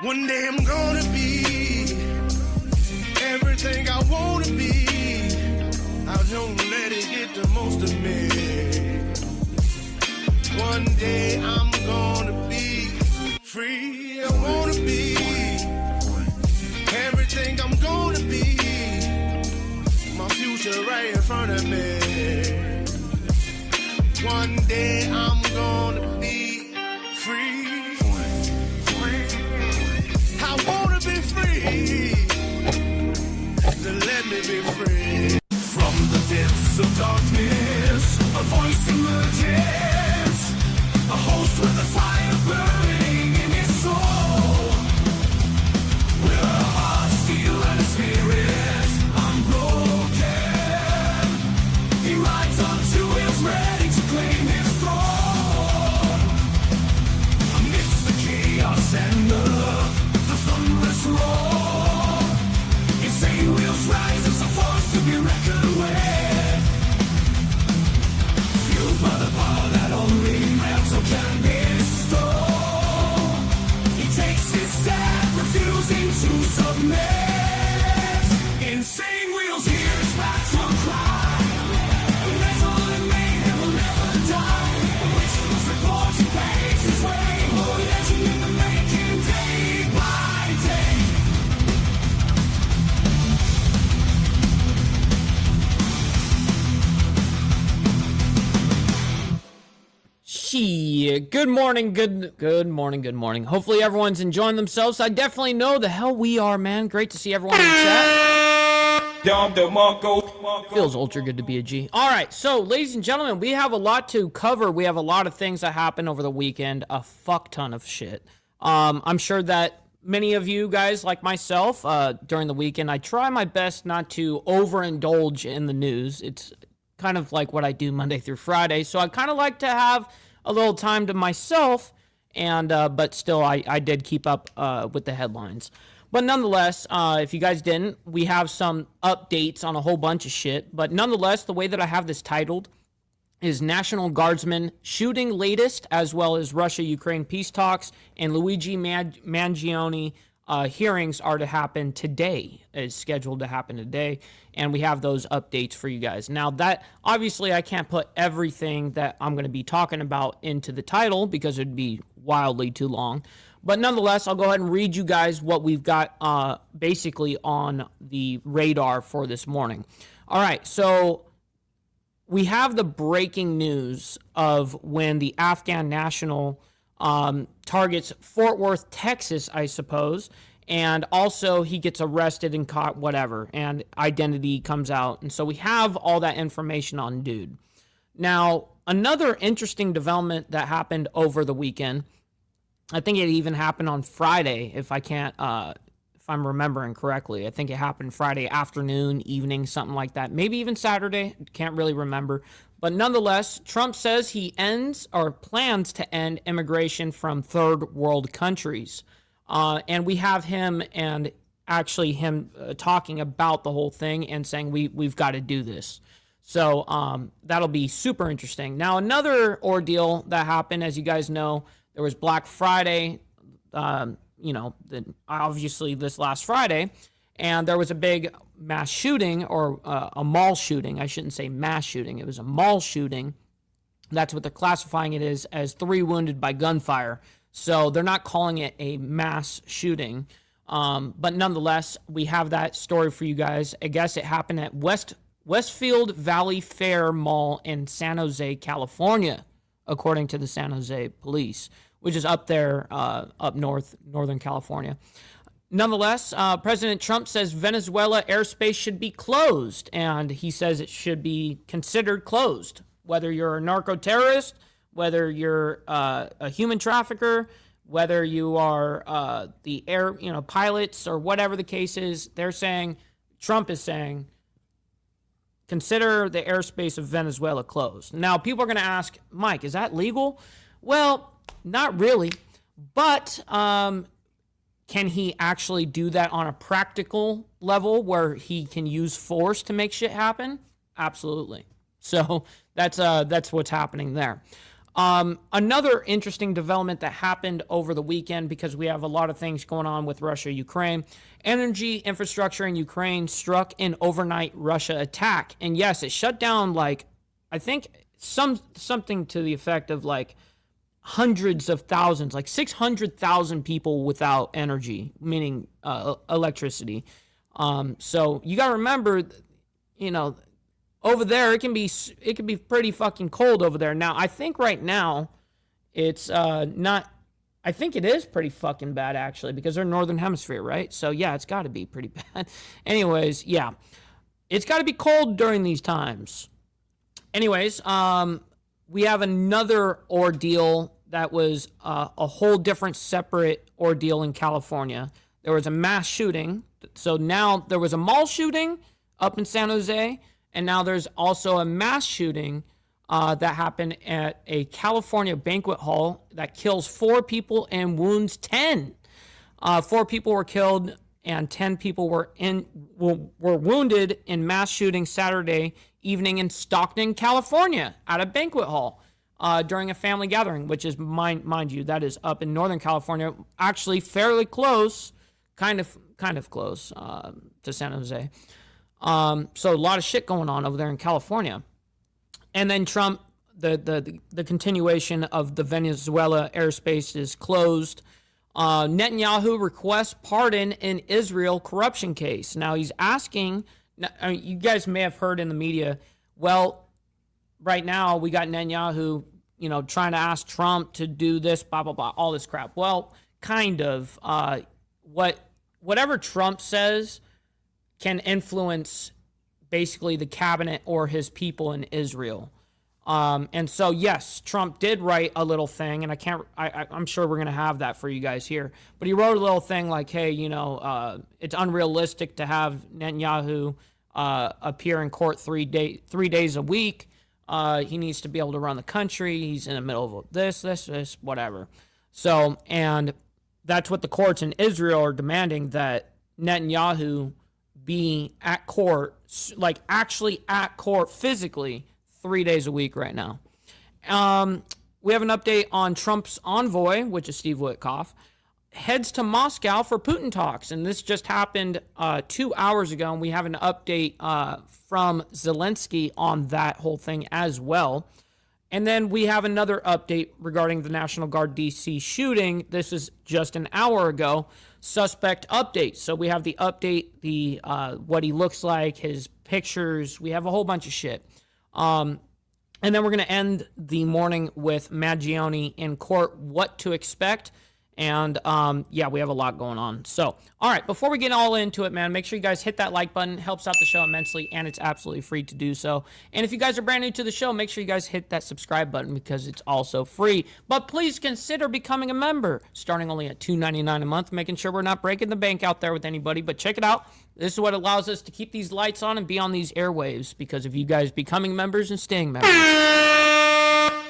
One day I'm gonna be everything I wanna be. I don't let it get the most of me. One day I'm gonna be free. I wanna be everything I'm gonna be. My future right in front of me. One day I'm gonna be free. I wanna be free. So let me be free. From the depths of darkness, a voice emerges. A host with a fire burning in his soul. With a heart steel and a spirit unbroken. He rides on two wheels ready to claim his throne. Amidst the chaos and the thunderous roar. Insane wheels rise as a force to be reckoned with. Fueled by the power that only metal can bestow. He takes his stand, refusing to submit. Insane wheels hear his battle cry. Metal and mayhem will never die. Whistlers report he pays his way. More legend in the making, day by day. Good morning, good morning. Hopefully everyone's enjoying themselves. I definitely know the hell we are, man. Great to see everyone in the chat. Feels ultra good to be a G. All right, so ladies and gentlemen, we have a lot to cover. We have a lot of things that happened over the weekend. A fuck ton of shit. I'm sure that many of you guys, like myself, during the weekend, I try my best not to overindulge in the news. It's kind of like what I do Monday through Friday. So I kind of like to have a little time to myself, and but still I did keep up with the headlines. But nonetheless, if you guys didn't, we have some updates on a whole bunch of shit. But nonetheless, the way that I have this titled is National Guardsmen shooting latest, as well as Russia-Ukraine peace talks, and Luigi Mangione hearings are to happen today, is scheduled to happen today, and we have those updates for you guys. Now, that obviously I can't put everything that I'm going to be talking about into the title because it'd be wildly too long, but nonetheless, I'll go ahead and read you guys what we've got basically on the radar for this morning. All right, so we have the breaking news of when the Afghan national targets Fort Worth, Texas, I suppose, and also he gets arrested and caught, whatever, and identity comes out, and so we have all that information on dude. Now, another interesting development that happened over the weekend, I think it even happened on Friday, if I'm remembering correctly. I think it happened Friday afternoon, evening, something like that, maybe even Saturday, can't really remember. But nonetheless, Trump says he ends or plans to end immigration from third world countries. And we have him and actually him talking about the whole thing and saying we've got to do this. So that'll be super interesting. Now, another ordeal that happened, as you guys know, there was Black Friday, obviously this last Friday, and there was a big mass shooting, or a mall shooting. I shouldn't say mass shooting. It was a mall shooting. That's what they're classifying it as 3 wounded by gunfire. So they're not calling it a mass shooting. But nonetheless, we have that story for you guys. I guess it happened at Westfield Valley Fair Mall in San Jose, California, according to the San Jose police, which is up there, up north, Northern California. Nonetheless, President Trump says Venezuela airspace should be closed, and he says it should be considered closed. Whether you're a narco-terrorist, whether you're a human trafficker, whether you are the air, pilots, or whatever the case is, Trump is saying, consider the airspace of Venezuela closed. Now, people are going to ask, Mike, is that legal? Well, not really, but can he actually do that on a practical level where he can use force to make shit happen? Absolutely. So that's what's happening there. Another interesting development that happened over the weekend, because we have a lot of things going on with Russia, Ukraine. Energy infrastructure in Ukraine struck an overnight Russia attack. And yes, it shut down, like, I think something to the effect of like hundreds of thousands, like 600,000 people without energy, meaning electricity. So you got to remember, you know, over there, it can be pretty fucking cold over there. Now, I think right now it's not. I think it is pretty fucking bad, actually, because they're Northern Hemisphere, right? So yeah, it's got to be pretty bad. Anyways, yeah, it's got to be cold during these times. Anyways, we have another ordeal that was a whole different, separate ordeal in California. There was a mass shooting. So now there was a mall shooting up in San Jose. And now there's also a mass shooting that happened at a California banquet hall that kills 4 people and wounds 10. 4 people were killed and 10 people were wounded in mass shooting Saturday evening in Stockton, California, at a banquet hall during a family gathering, which is, mind you, that is up in Northern California, actually fairly close, kind of close to San Jose. So a lot of shit going on over there in California. And then Trump, the continuation of the Venezuela airspace is closed. Netanyahu requests pardon in Israel corruption case. Now he's asking, I mean, you guys may have heard in the media, well, right now we got Netanyahu, you know, trying to ask Trump to do this, blah, blah, blah, all this crap. Well, kind of. Whatever Trump says can influence basically the cabinet or his people in Israel. And so, yes, Trump did write a little thing, and I'm sure we're going to have that for you guys here. But he wrote a little thing like, hey, you know, it's unrealistic to have Netanyahu appear in court 3 days a week. He needs to be able to run the country. He's in the middle of this, whatever. So, and that's what the courts in Israel are demanding, that Netanyahu be at court, like actually at court physically 3 days a week right now. We have an update on Trump's envoy, which is Steve Witkoff, heads to Moscow for Putin talks. And this just happened 2 hours ago, and we have an update from Zelensky on that whole thing as well. And then we have another update regarding the National Guard DC shooting. This is just an hour ago. Suspect update. So we have the update, the what he looks like, his pictures. We have a whole bunch of shit. And then we're going to end the morning with Mangione in court, what to expect. And yeah, we have a lot going on. So, all right, before we get all into it, man, make sure you guys hit that like button. It helps out the show immensely, and it's absolutely free to do so. And if you guys are brand new to the show, make sure you guys hit that subscribe button because it's also free. But please consider becoming a member, starting only at $2.99 a month, making sure we're not breaking the bank out there with anybody. But check it out. This is what allows us to keep these lights on and be on these airwaves because of you guys becoming members and staying members.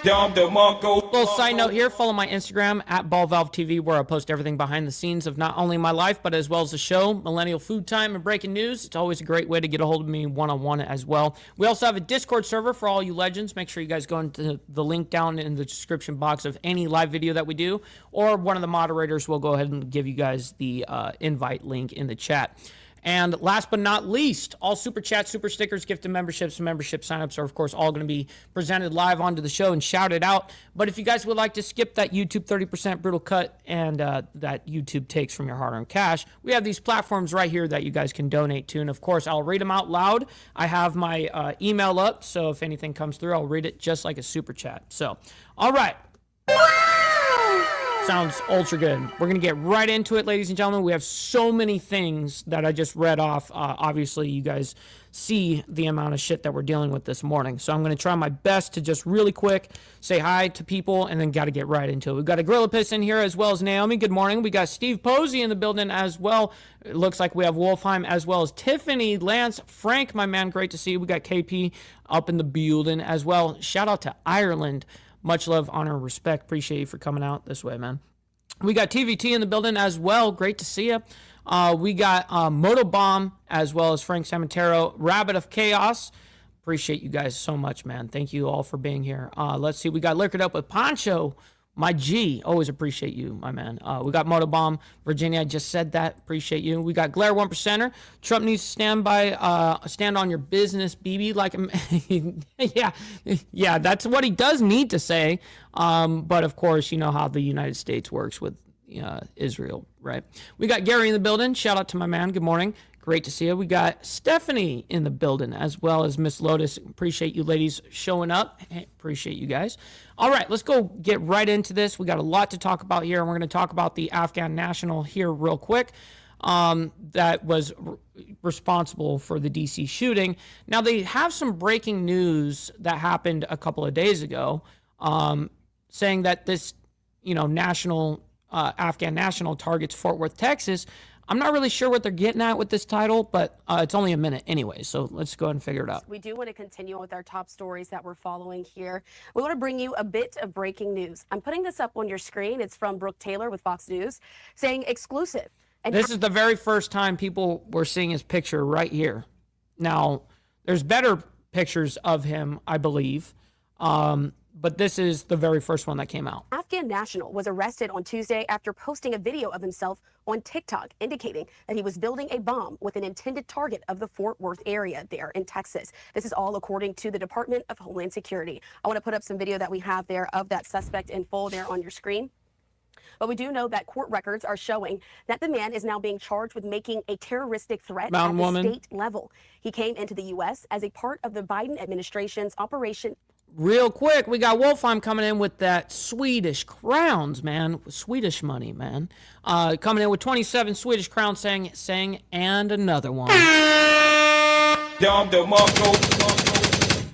Little side note here, follow my Instagram at BallValveTV, where I post everything behind the scenes of not only my life, but as well as the show, Millennial Food Time, and breaking news. It's always a great way to get a hold of me one-on-one as well. We also have a Discord server for all you legends. Make sure you guys go into the link down in the description box of any live video that we do, or one of the moderators will go ahead and give you guys the invite link in the chat. And last but not least, all super chats, super stickers, gifted memberships, and membership signups are, of course, all going to be presented live onto the show and shouted out. But if you guys would like to skip that YouTube 30% brutal cut and that YouTube takes from your hard-earned cash, we have these platforms right here that you guys can donate to. And, of course, I'll read them out loud. I have my email up, so if anything comes through, I'll read it just like a super chat. So, all right. Sounds ultra good. We're going to get right into it, ladies and gentlemen. We have so many things that I just read off. Obviously, you guys see the amount of shit that we're dealing with this morning. So I'm going to try my best to just really quick say hi to people and then got to get right into it. We've got a Gorilla Piss in here as well as Naomi. Good morning. We got Steve Posey in the building as well. It looks like we have Wolfheim as well as Tiffany, Lance, Frank, my man. Great to see you. We got KP up in the building as well. Shout out to Ireland. Much love, honor, and respect. Appreciate you for coming out this way, man. We got TVT in the building as well. Great to see you. We got Motobomb as well as Frank Samatero. Rabbit of Chaos. Appreciate you guys so much, man. Thank you all for being here. Let's see. We got Liquored Up with Poncho. My G, always appreciate you, my man. We got Motobomb, Virginia, I just said that. Appreciate you. We got Glare 1%er. Trump needs to stand on your business, BB. Like, yeah, that's what he does need to say. But of course, you know how the United States works with Israel, right? We got Gary in the building. Shout out to my man. Good morning. Great to see you. We got Stephanie in the building as well as Miss Lotus. Appreciate you ladies showing up. Hey, appreciate you guys. All right, let's go get right into this. We got a lot to talk about here, and we're going to talk about the Afghan national here real quick that was responsible for the D.C. shooting. Now, they have some breaking news that happened a couple of days ago saying that this, national Afghan national targets Fort Worth, Texas. I'm not really sure what they're getting at with this title, but it's only a minute anyway, so let's go ahead and figure it out. We do want to continue with our top stories that we're following here. We want to bring you a bit of breaking news. I'm putting this up on your screen. It's from Brooke Taylor with Fox News saying exclusive. And this is the very first time people were seeing his picture right here. Now, there's better pictures of him, I believe, but this is the very first one that came out. Afghan national was arrested on Tuesday after posting a video of himself on TikTok indicating that he was building a bomb with an intended target of the Fort Worth area there in Texas. This is all according to the Department of Homeland Security. I want to put up some video that we have there of that suspect in full there on your screen. But we do know that court records are showing that the man is now being charged with making a terroristic threat at the state level. He came into the U.S. as a part of the Biden administration's Operation. Real quick, we got Wolfheim coming in with that Swedish crowns, man. Swedish money, man. Coming in with 27 Swedish crowns saying, and another one.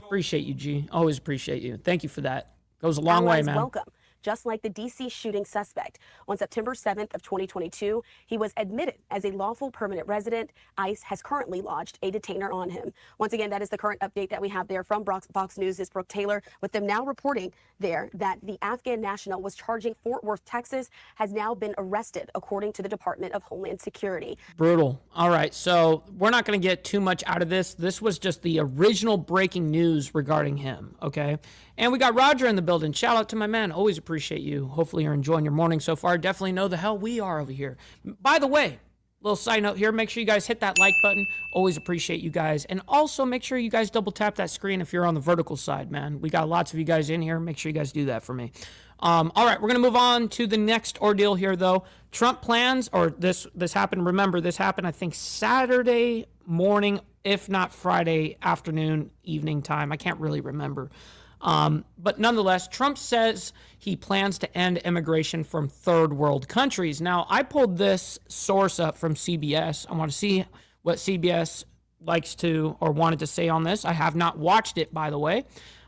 Appreciate you, G. Always appreciate you. Thank you for that. Goes a long way, man. Welcome. Just like the D.C. shooting suspect. On September 7th of 2022, he was admitted as a lawful permanent resident. ICE has currently lodged a detainer on him. Once again, that is the current update that we have there from Fox News. Is Brooke Taylor, with them now reporting there that the Afghan national was charging Fort Worth, Texas, has now been arrested, according to the Department of Homeland Security. Brutal. All right, so we're not going to get too much out of this. This was just the original breaking news regarding him, okay? And we got Roger in the building. Shout out to my man. Always appreciate you. Hopefully you're enjoying your morning so far. Definitely know the hell we are over here. By the way, little side note here, make sure you guys hit that like button. Always appreciate you guys. And also make sure you guys double tap that screen if you're on the vertical side, man. We got lots of you guys in here. Make sure you guys do that for me. All right, we're going to move on to the next ordeal here, though. Trump plans, or this happened, remember, this happened, I think, Saturday morning, if not Friday afternoon, evening time. I can't really remember. But nonetheless, Trump says he plans to end immigration from third world countries. Now, I pulled this source up from CBS. I want to see what CBS likes to or wanted to say on this. I have not watched it, by the way.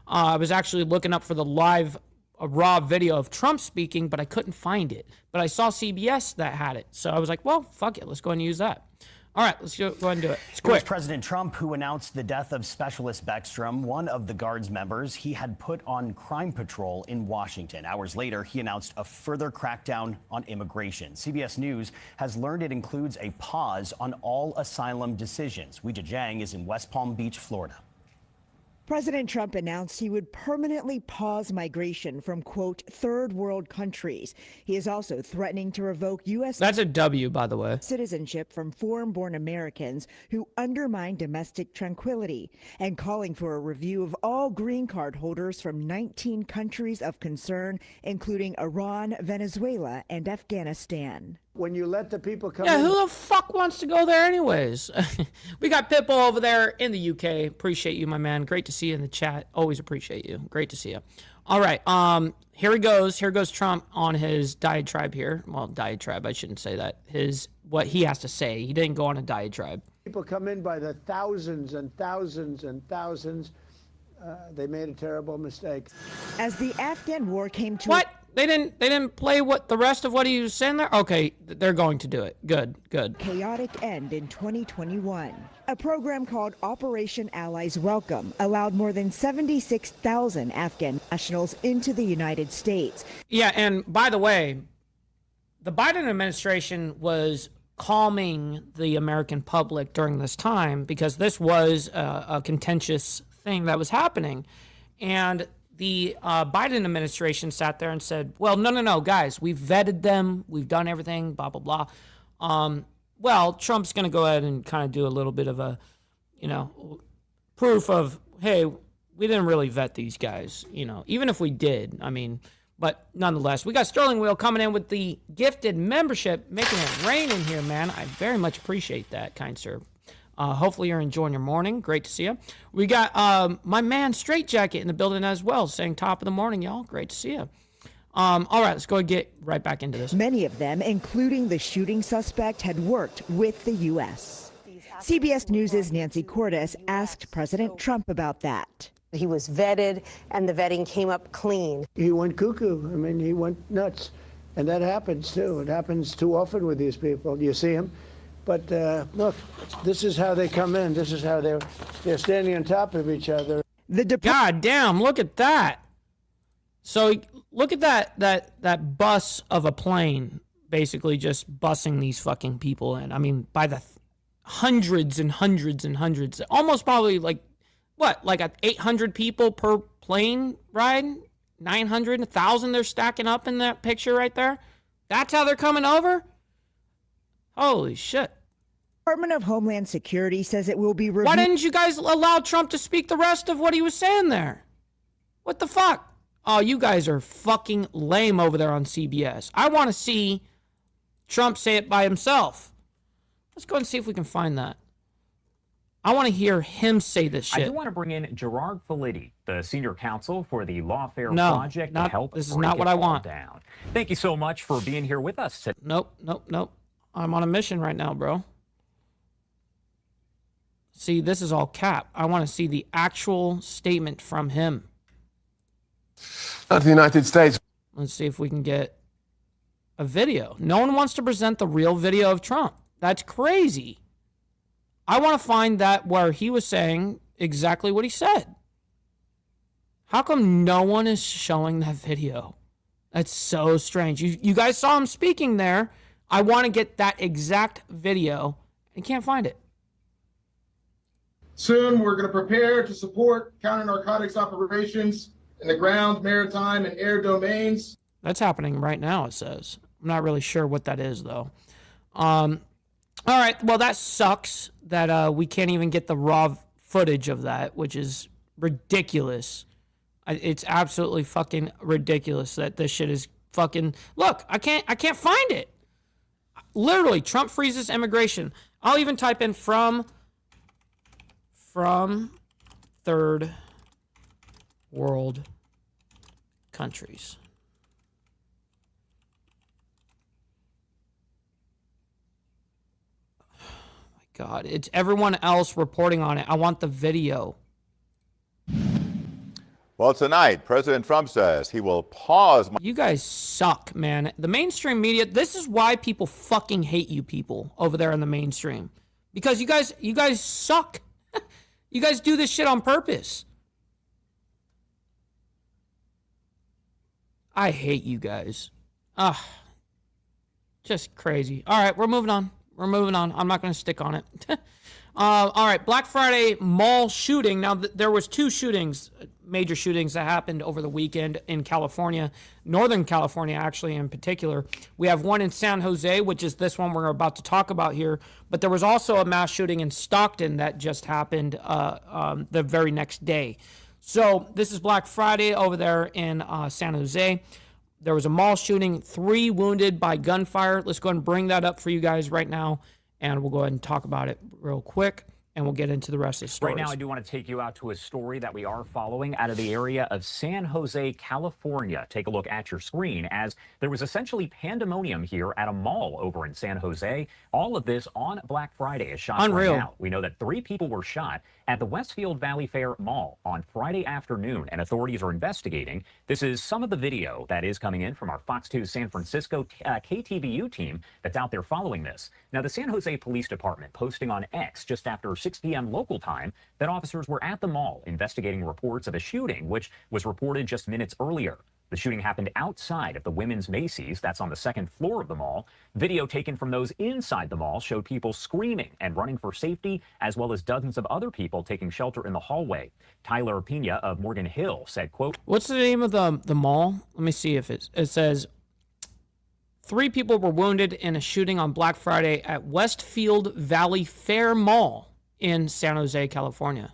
I was actually looking up for the live raw video of Trump speaking, but I couldn't find it. But I saw CBS that had it. So I was like, well, fuck it. Let's go ahead and use that. All right, let's go ahead and do it. It's quick. It was President Trump who announced the death of Specialist Beckstrom, one of the Guards members he had put on crime patrol in Washington. Hours later, he announced a further crackdown on immigration. CBS News has learned it includes a pause on all asylum decisions. Weijia Jiang is in West Palm Beach, Florida. President Trump announced he would permanently pause migration from, quote, third world countries. He is also threatening to revoke U.S. That's a W, by the way. Citizenship from foreign-born Americans who undermine domestic tranquility, and calling for a review of all green card holders from 19 countries of concern, including Iran, Venezuela, and Afghanistan. When you let the people come Yeah, in. who the fuck wants to go there anyways? We got Pitbull over there in the UK. Appreciate you, my man. Great to see you in the chat. Always appreciate you. Great to see you. All right, here he goes. Here goes Trump on his diatribe here. Well, diatribe, I shouldn't say that. What he has to say. He didn't go on a diatribe. People come in by the thousands and thousands and thousands. They made a terrible mistake. As the Afghan war came to... What? They didn't play the rest of what he was saying there? Okay, they're going to do it. Good. chaotic end in 2021. A program called Operation Allies Welcome allowed more than 76,000 Afghan nationals into the United States. Yeah, and by the way, the Biden administration was calming the American public during this time because this was a contentious thing that was happening. And the Biden administration sat there and said, well, no, guys, we've vetted them. We've done everything, blah, blah, blah. Well, Trump's going to go ahead and kind of do a little bit of a, proof of, hey, we didn't really vet these guys, even if we did. I mean, but nonetheless, we got Sterling Wheel coming in with the gifted membership, making it rain in here, man. I very much appreciate that, kind sir. Hopefully you're enjoying your morning. Great to see you. We got my man Straight Jacket in the building as well, saying top of the morning, y'all. Great to see you. All right, let's go and get right back into this. Many of them, including the shooting suspect, had worked with the U.S. CBS News' Nancy Cordes asked President Trump about that. He was vetted, and the vetting came up clean. He went cuckoo. I mean, he went nuts. And that happens, too. It happens too often with these people. You see them. But look, this is how they come in. This is how they're standing on top of each other. God damn, look at that. So look at that bus of a plane basically just bussing these fucking people in. I mean, by the hundreds and hundreds and hundreds. Almost probably like 800 people per plane ride? 900, 1,000 they're stacking up in that picture right there? That's how they're coming over? Holy shit. Department of Homeland Security says it will be reviewed. Why didn't you guys allow Trump to speak the rest of what he was saying there? What the fuck? Oh, you guys are fucking lame over there on CBS. I want to see Trump say it by himself. Let's go and see if we can find that. I want to hear him say this shit. I do want to bring in Gerard Felitti, the senior counsel for the Lawfare Project, to help this is not what I want. Down. Thank you so much for being here with us today. Nope. I'm on a mission right now, bro. See, this is all cap. I want to see the actual statement from him. Not the United States. Let's see if we can get a video. No one wants to present the real video of Trump. That's crazy. I want to find that where he was saying exactly what he said. How come no one is showing that video? That's so strange. You guys saw him speaking there. I want to get that exact video and can't find it. Soon, we're going to prepare to support counter-narcotics operations in the ground, maritime, and air domains. That's happening right now, it says. I'm not really sure what that is, though. All right, well, that sucks that we can't even get the raw footage of that, which is ridiculous. It's absolutely fucking ridiculous that this shit is fucking... Look, I can't find it. Literally, Trump freezes immigration. I'll even type in from third world countries. God, it's everyone else reporting on it. I want the video. Well, tonight, President Trump says he will pause. You guys suck, man. The mainstream media, this is why people fucking hate you people over there in the mainstream. Because you guys suck. You guys do this shit on purpose. I hate you guys. Just crazy. All right, we're moving on. I'm not going to stick on it. All right, Black Friday mall shooting. Now, there was two shootings, major shootings that happened over the weekend in California, Northern California, actually, in particular. We have one in San Jose, which is this one we're about to talk about here. But there was also a mass shooting in Stockton that just happened the very next day. So this is Black Friday over there in San Jose. There was a mall shooting, 3 wounded by gunfire. Let's go ahead and bring that up for you guys right now, and we'll go ahead and talk about it real quick, and we'll get into the rest of the stories. Right now, I do want to take you out to a story that we are following out of the area of San Jose, California. Take a look at your screen as there was essentially pandemonium here at a mall over in San Jose. All of this on Black Friday is shot right now. We know that 3 people were shot at the Westfield Valley Fair Mall on Friday afternoon, and authorities are investigating. This is some of the video that is coming in from our Fox 2 San Francisco KTVU team that's out there following this. Now, the San Jose Police Department posting on X just after 6 p.m. local time that officers were at the mall investigating reports of a shooting, which was reported just minutes earlier. The shooting happened outside of the women's Macy's. That's on the second floor of the mall. Video taken from those inside the mall showed people screaming and running for safety, as well as dozens of other people taking shelter in the hallway. Tyler Pena of Morgan Hill said, quote, What's the name of the mall? Let me see if it says 3 people were wounded in a shooting on Black Friday at Westfield Valley Fair Mall in San Jose, California.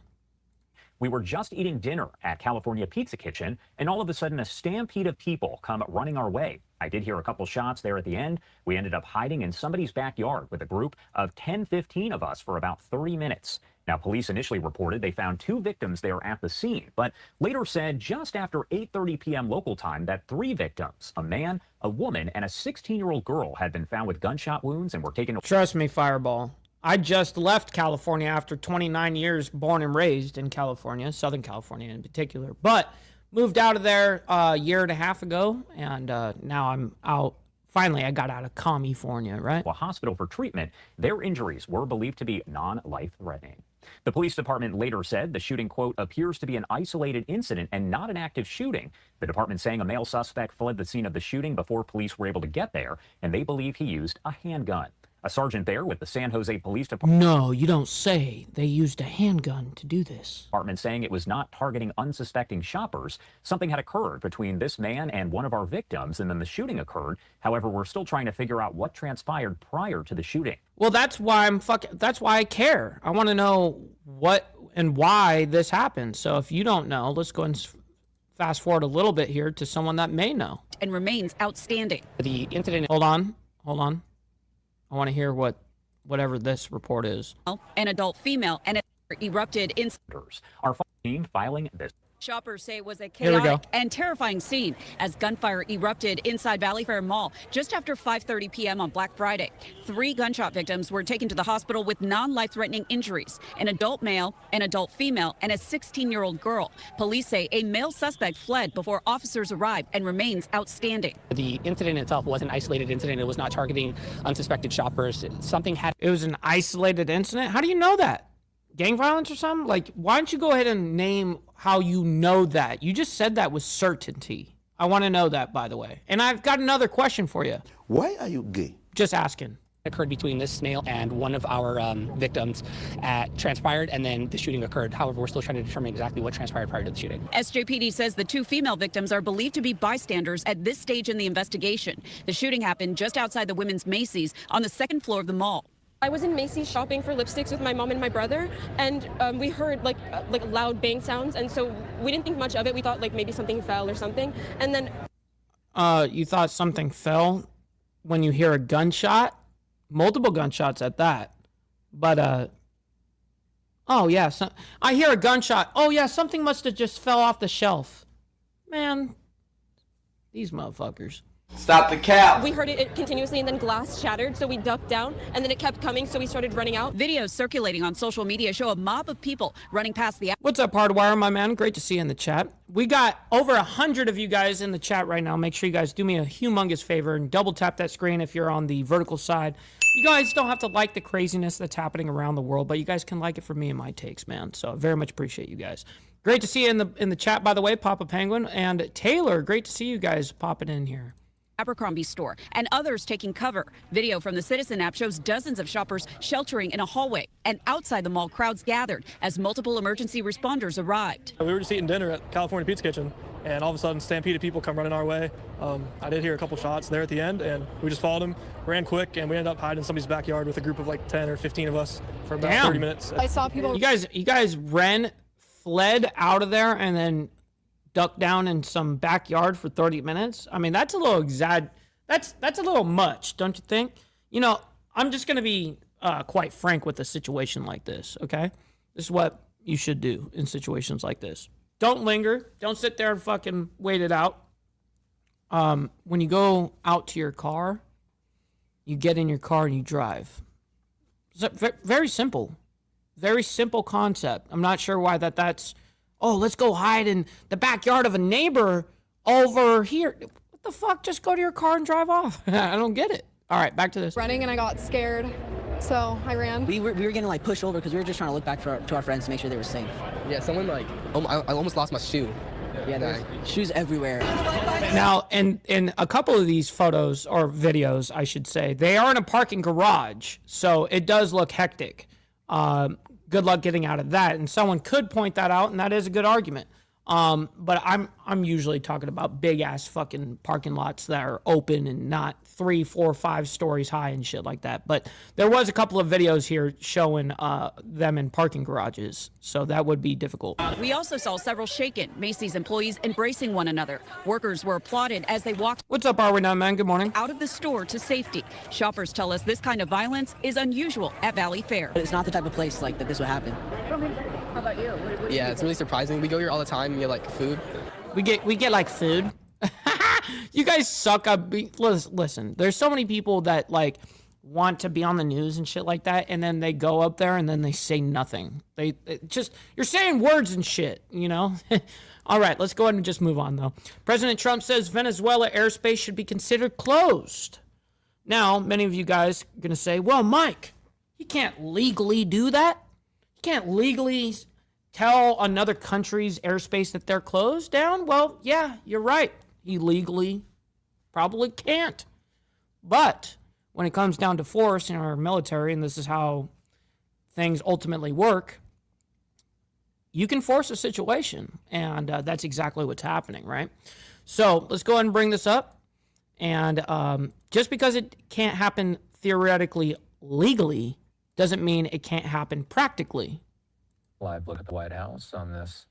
We were just eating dinner at California Pizza Kitchen, and all of a sudden a stampede of people come running our way. I did hear a couple shots there at the end. We ended up hiding in somebody's backyard with a group of 10-15 of us for about 30 minutes. Now, police initially reported they found 2 victims there at the scene, but later said just after 8:30 p.m. local time that 3 victims, a man, a woman, and a 16-year-old girl, had been found with gunshot wounds and were taken. Trust me, Fireball. I just left California after 29 years, born and raised in California, Southern California in particular, but moved out of there a year and a half ago, and now I'm out. Finally, I got out of California, right? A hospital for treatment. Their injuries were believed to be non-life-threatening. The police department later said the shooting, quote, appears to be an isolated incident and not an active shooting. The department saying a male suspect fled the scene of the shooting before police were able to get there, and they believe he used a handgun. A sergeant there with the San Jose Police Department. No, you don't say. They used a handgun to do this. Department saying it was not targeting unsuspecting shoppers. Something had occurred between this man and one of our victims, and then the shooting occurred. However, we're still trying to figure out what transpired prior to the shooting. Well, that's why that's why I care. I want to know what and why this happened. So if you don't know, let's go and fast forward a little bit here to someone that may know. And remains outstanding. The incident. Hold on. I want to hear whatever this report is. An adult female and it erupted in. Our team filing this. Shoppers say it was a chaotic and terrifying scene as gunfire erupted inside Valley Fair Mall just after 5:30 p.m. on Black Friday. 3 gunshot victims were taken to the hospital with non-life-threatening injuries: an adult male, an adult female, and a 16-year-old girl. Police say a male suspect fled before officers arrived and remains outstanding. The incident itself was an isolated incident. It was not targeting unsuspected shoppers. It was an isolated incident? How do you know that? Gang violence or something? Like, why don't you go ahead and name how you know that? You just said that with certainty. I want to know that, by the way. And I've got another question for you. Why are you gay? Just asking. It occurred between this male and one of our victims transpired, and then the shooting occurred. However, we're still trying to determine exactly what transpired prior to the shooting. SJPD says the 2 female victims are believed to be bystanders at this stage in the investigation. The shooting happened just outside the women's Macy's on the 2nd floor of the mall. I was in Macy's shopping for lipsticks with my mom and my brother, and we heard like loud bang sounds, and so we didn't think much of it. We thought like maybe something fell or something, and then you thought something fell when you hear a gunshot? Multiple gunshots at that. But oh yeah, I hear a gunshot. Oh yeah, something must have just fell off the shelf. Man, these motherfuckers. Stop the cap. We heard it continuously, and then glass shattered, so we ducked down, and then it kept coming, so we started running out. Videos circulating on social media show a mob of people running past the. What's up, Hardwire, my man? Great to see you in the chat. We got over 100 of you guys in the chat right now. Make sure you guys do me a humongous favor and double tap that screen if you're on the vertical side. You guys don't have to like the craziness that's happening around the world, but you guys can like it for me and my takes, man. So I very much appreciate you guys. Great to see you in the chat, by the way, Papa Penguin and Taylor. Great to see you guys popping in here. Abercrombie store and others taking cover. Video from the Citizen app shows dozens of shoppers sheltering in a hallway, and outside the mall crowds gathered as multiple emergency responders arrived. We were just eating dinner at California Pizza Kitchen, and all of a sudden stampede of people come running our way. I did hear a couple shots there at the end, and we just followed them, ran quick, and we ended up hiding in somebody's backyard with a group of like 10 or 15 of us for about 30 minutes. I saw people. You guys fled out of there and then duck down in some backyard for 30 minutes. I mean, that's a little that's a little much, don't you think? You know, I'm just going to be quite frank with a situation like this, okay? This is what you should do in situations like this. Don't linger. Don't sit there and fucking wait it out. When you go out to your car, you get in your car and you drive. It's very simple. Very simple concept. I'm not sure why that's... Oh, let's go hide in the backyard of a neighbor over here. What the fuck? Just go to your car and drive off. I don't get it. All right, back to this. Running, and I got scared, so I ran. We were getting like pushed over because we were just trying to look back to our friends to make sure they were safe. Yeah, someone like I almost lost my shoe. Yeah, there's shoes everywhere. Now, in a couple of these photos or videos, I should say, they are in a parking garage, so it does look hectic. Good luck getting out of that, and someone could point that out, and that is a good argument. But I'm usually talking about big ass fucking parking lots that are open and not 3, 4, 5 stories high and shit like that. But there was a couple of videos here showing them in parking garages, so that would be difficult. We also saw several shaken Macy's employees embracing one another. Workers were applauded as they walked. What's up, Arwin, man? Good morning. Out of the store to safety. Shoppers tell us this kind of violence is unusual at Valley Fair. But it's not the type of place like that this would happen. How about you? Yeah, it's really surprising. We go here all the time and get like food. We get like food. You guys suck up. Listen, there's so many people that like want to be on the news and shit like that, and then they go up there and then they say nothing. They just, you're saying words and shit, you know? All right, let's go ahead and just move on though. President Trump says Venezuela airspace should be considered closed. Now, many of you guys are going to say, well, Mike, you can't legally do that. You can't legally tell another country's airspace that they're closed down. Well, yeah, you're right. He legally probably can't. But when it comes down to force in our military, and this is how things ultimately work, you can force a situation, and that's exactly what's happening, right? So let's go ahead and bring this up. And just because it can't happen theoretically legally doesn't mean it can't happen practically. Live look at the White House on this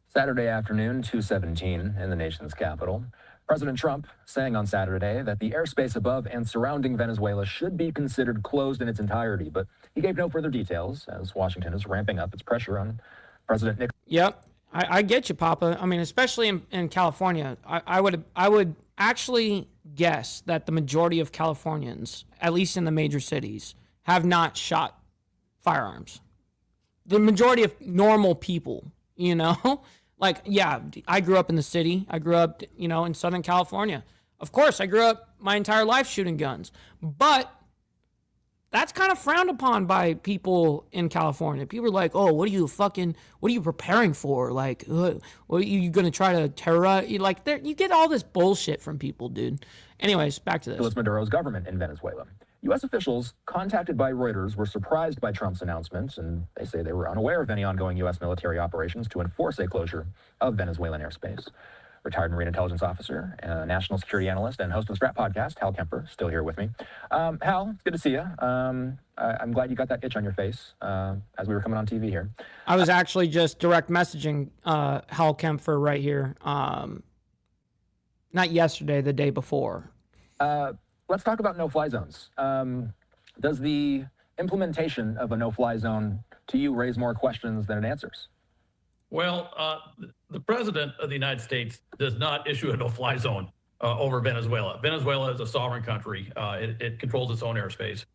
Saturday afternoon, 2:17 in the nation's capital. President Trump saying on Saturday that the airspace above and surrounding Venezuela should be considered closed in its entirety, but he gave no further details as Washington is ramping up its pressure on President Nixon. Yep, I get you, Papa. I mean, especially in California, I would actually guess that the majority of Californians, at least in the major cities, have not shot firearms. The majority of normal people, you know? Like, yeah, I grew up in the city. I grew up, you know, in Southern California. Of course, I grew up my entire life shooting guns. But that's kind of frowned upon by people in California. People are like, oh, what are you preparing for? Like, what are you going to try to terrorize? You get all this bullshit from people, dude. Anyways, back to this. Nicolas Maduro's government in Venezuela. U.S. officials contacted by Reuters were surprised by Trump's announcement, and they say they were unaware of any ongoing U.S. military operations to enforce a closure of Venezuelan airspace. Retired Marine intelligence officer, national security analyst, and host of the Scrap podcast, Hal Kemper, still here with me. Hal, it's good to see you. I'm glad you got that itch on your face as we were coming on TV here. I was actually just direct messaging Hal Kemper right here. Not yesterday, the day before. Let's talk about no-fly zones. Does the implementation of a no-fly zone to you raise more questions than it answers? Well, the president of the United States does not issue a no-fly zone over Venezuela. Venezuela is a sovereign country. It controls its own airspace.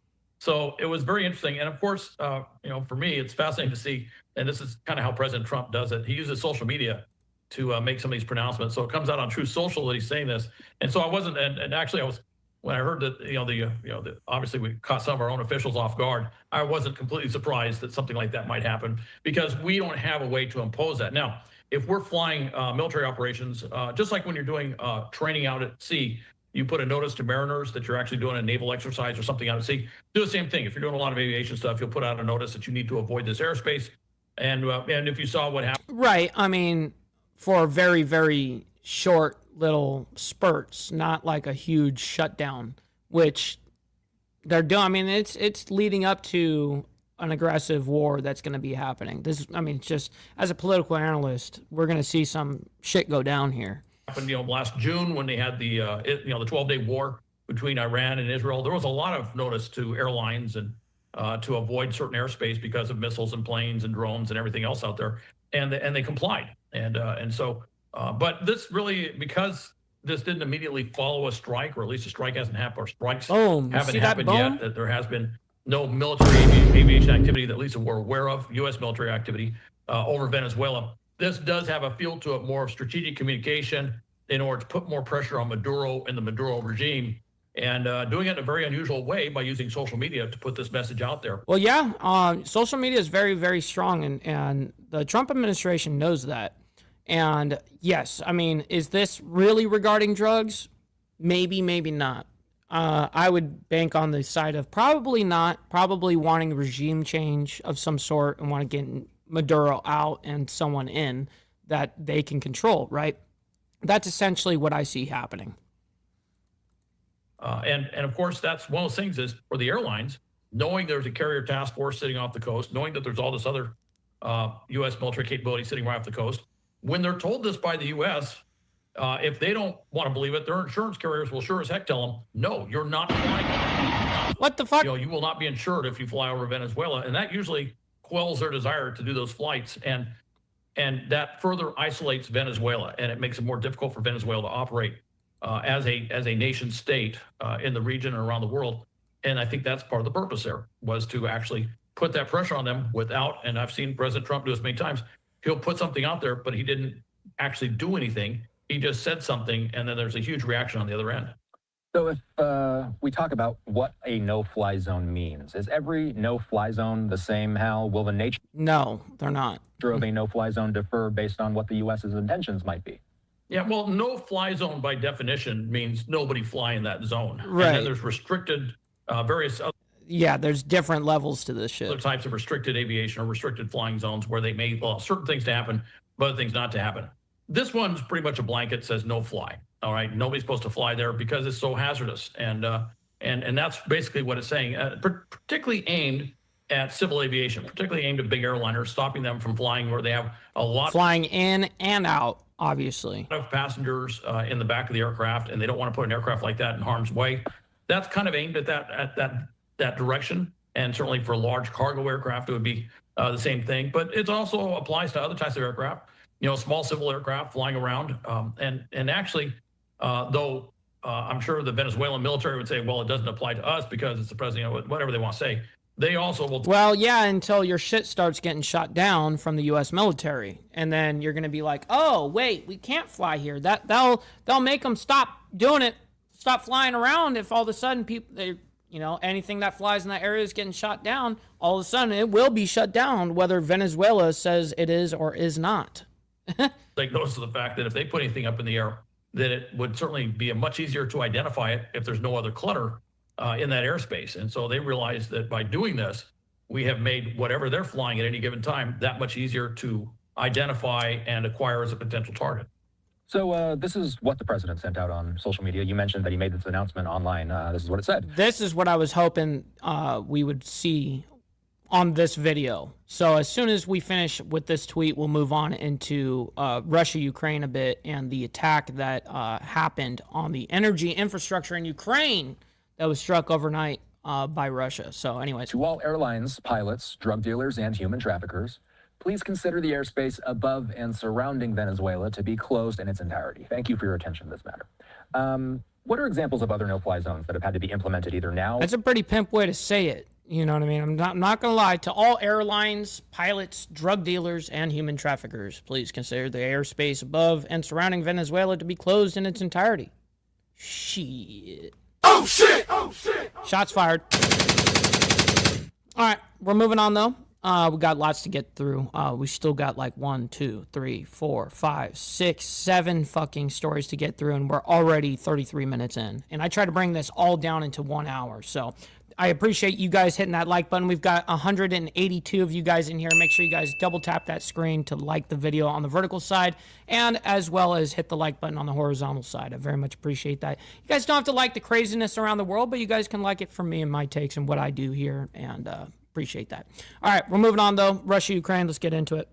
So it was very interesting. And of course, for me, it's fascinating to see, and this is kind of how President Trump does it. He uses social media to make some of these pronouncements. So it comes out on Truth Social that he's saying this. And so I wasn't, and actually I was, when I heard that, obviously we caught some of our own officials off guard, I wasn't completely surprised that something like that might happen because we don't have a way to impose that. Now, if we're flying military operations, just like when you're doing training out at sea, you put a notice to mariners that you're actually doing a naval exercise or something out at sea. Do the same thing. If you're doing a lot of aviation stuff, you'll put out a notice that you need to avoid this airspace. And if you saw what happened. Right. I mean, for very, very short little spurts, not like a huge shutdown, which they're doing. I mean, it's leading up to an aggressive war that's going to be happening. Just as a political analyst, we're going to see some shit go down here. Happened, last June when they had the 12-day war between Iran and Israel. There was a lot of notice to airlines and to avoid certain airspace because of missiles and planes and drones and everything else out there, and they complied. But this really, because this didn't immediately follow a strike, or at least a strike hasn't happened, or strikes haven't happened yet, that there has been no military aviation activity that at least we're aware of, U.S. military activity over Venezuela. This does have a feel to it more of strategic communication in order to put more pressure on Maduro and the Maduro regime, and doing it in a very unusual way by using social media to put this message out there. Well, yeah, social media is very, very strong, and the Trump administration knows that. And yes, I mean, is this really regarding drugs? Maybe, maybe not. I would bank on the side of probably not, probably wanting regime change of some sort and want to get Maduro out and someone in that they can control, right? That's essentially what I see happening. And of course, that's one of those things is for the airlines, knowing there's a carrier task force sitting off the coast, knowing that there's all this other U.S. military capability sitting right off the coast, when they're told this by the U.S., if they don't want to believe it, their insurance carriers will sure as heck tell them, no, you're not flying. What the fuck? You know, you will not be insured if you fly over Venezuela. And that usually quells their desire to do those flights. And that further isolates Venezuela, and it makes it more difficult for Venezuela to operate as a nation state in the region and around the world. And I think that's part of the purpose there, was to actually put that pressure on them without, and I've seen President Trump do this many times, he'll put something out there, but he didn't actually do anything. He just said something, and then there's a huge reaction on the other end. So if we talk about what a no-fly zone means, is every no-fly zone the same, Hal? Will the nature No, they're not. of a no-fly zone differ based on what the U.S.'s intentions might be? Yeah, well, no-fly zone by definition means nobody fly in that zone. Right. And then there's restricted various other Yeah, there's different levels to this shit. types of restricted aviation or restricted flying zones where they may allow certain things to happen, but other things not to happen. This one's pretty much a blanket, says no fly. All right, nobody's supposed to fly there because it's so hazardous, and that's basically what it's saying. Particularly aimed at civil aviation, particularly aimed at big airliners, stopping them from flying where they have a lot flying in and out, obviously, of passengers in the back of the aircraft, and they don't want to put an aircraft like that in harm's way. That's kind of aimed at that direction, and certainly for large cargo aircraft, it would be the same thing. But it also applies to other types of aircraft. You know, small civil aircraft flying around, and actually, though I'm sure the Venezuelan military would say, well, it doesn't apply to us because it's the president, you know, whatever they want to say. They also will. Well, yeah, until your shit starts getting shot down from the U.S. military, and then you're gonna be like, oh, wait, we can't fly here. They'll make them stop doing it, stop flying around. If all of a sudden anything that flies in that area is getting shot down, all of a sudden it will be shut down, whether Venezuela says it is or is not. Take notice of the fact that if they put anything up in the air, that it would certainly be much easier to identify it if there's no other clutter in that airspace. And so they realize that by doing this, we have made whatever they're flying at any given time that much easier to identify and acquire as a potential target. So this is what the president sent out on social media. You mentioned that he made this announcement online. This is what it said. This is what I was hoping we would see on this video. So as soon as we finish with this tweet, we'll move on into Russia, Ukraine a bit, and the attack that happened on the energy infrastructure in Ukraine that was struck overnight by Russia. So anyways. To all airlines, pilots, drug dealers, and human traffickers, please consider the airspace above and surrounding Venezuela to be closed in its entirety. Thank you for your attention to this matter. What are examples of other no-fly zones that have had to be implemented either now? That's a pretty pimp way to say it. You know what I mean? I'm not going to lie. To all airlines, pilots, drug dealers, and human traffickers, please consider the airspace above and surrounding Venezuela to be closed in its entirety. Shit. Oh, shit! Oh, shit! Shots fired. All right, we're moving on, though. We got lots to get through. We still got like 1, 2, 3, 4, 5, 6, 7 fucking stories to get through, and we're already 33 minutes in. And I try to bring this all down into 1 hour, so I appreciate you guys hitting that like button. We've got 182 of you guys in here. Make sure you guys double tap that screen to like the video on the vertical side, and as well as hit the like button on the horizontal side. I very much appreciate that. You guys don't have to like the craziness around the world, but you guys can like it for me and my takes and what I do here, and appreciate that. All right, we're moving on, though. Russia, Ukraine, let's get into it.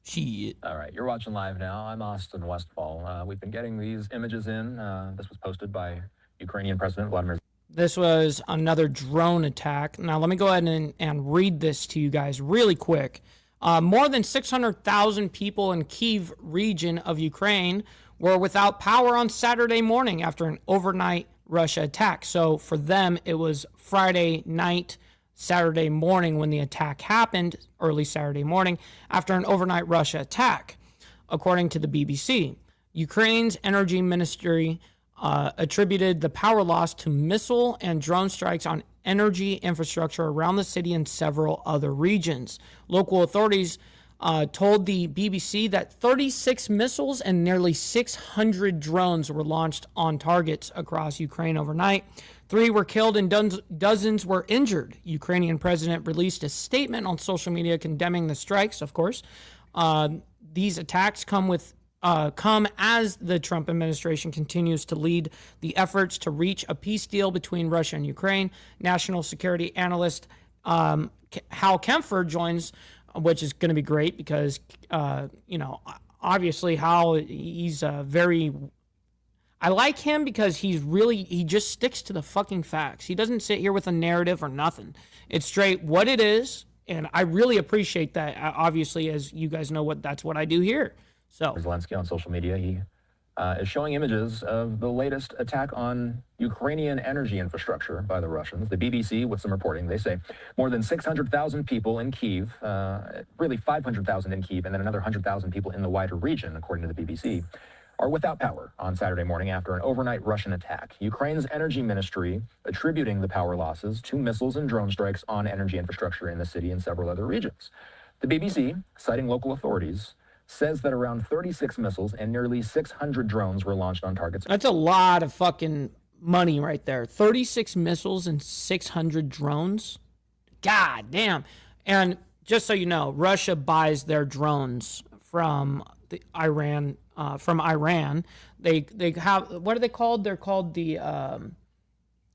Shit. All right, you're watching live now. I'm Austin Westfall. We've been getting these images in. This was posted by Ukrainian President Vladimir. This was another drone attack. Now, let me go ahead and read this to you guys really quick. More than 600,000 people in Kyiv region of Ukraine were without power on Saturday morning after an overnight Russia attack. So for them, it was Friday night, Saturday morning when the attack happened, early Saturday morning, after an overnight Russia attack. According to the BBC, Ukraine's energy ministry attributed the power loss to missile and drone strikes on energy infrastructure around the city and several other regions. Local authorities told the BBC that 36 missiles and nearly 600 drones were launched on targets across Ukraine overnight. 3 were killed and dozens were injured. Ukrainian president released a statement on social media condemning the strikes, of course. These attacks come as the Trump administration continues to lead the efforts to reach a peace deal between Russia and Ukraine. National security analyst Hal Kempfer joins, which is going to be great because, obviously Hal, he's I like him because he just sticks to the fucking facts. He doesn't sit here with a narrative or nothing. It's straight what it is, and I really appreciate that. Obviously, as you guys know, that's what I do here. So Zelensky on social media, he is showing images of the latest attack on Ukrainian energy infrastructure by the Russians. The BBC, with some reporting, they say more than 600,000 people in Kyiv, really 500,000 in Kyiv, and then another 100,000 people in the wider region, according to the BBC, are without power on Saturday morning after an overnight Russian attack. Ukraine's energy ministry attributing the power losses to missiles and drone strikes on energy infrastructure in the city and several other regions. The BBC, citing local authorities, says that around 36 missiles and nearly 600 drones were launched on targets. That's a lot of fucking money right there. 36 missiles and 600 drones. God damn. And just so you know, Russia buys their drones from Iran. They have, what are they called? They're called the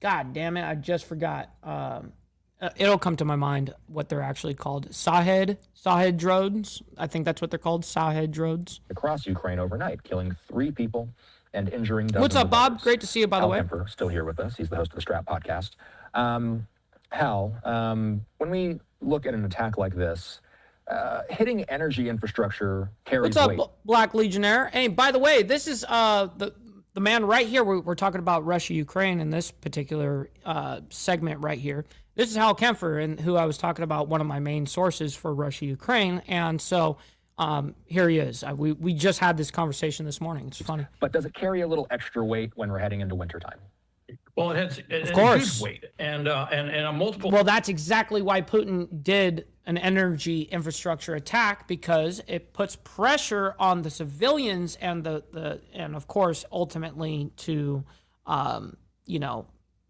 God damn it, I just forgot. It'll come to my mind what they're actually called. Shahed drones. I think that's what they're called, Shahed drones. Across Ukraine overnight, killing 3 people and injuring dozens. What's up, of Bob? others. Great to see you, by the way. Kemper, still here with us. He's the host of the Strap podcast. Hal, when we look at an attack like this, hitting energy infrastructure carries weight. What's up, Black Legionnaire? Hey, by the way, this is the man right here. We're talking about Russia, Ukraine in this particular segment right here. This is Hal Kempfer, and who I was talking about, one of my main sources for Russia, Ukraine. And so here he is. We just had this conversation this morning. It's funny. But does it carry a little extra weight when we're heading into wintertime? Well, it has of course. huge weight and a multiple. Well, that's exactly why Putin did an energy infrastructure attack, because it puts pressure on the civilians and and of course ultimately to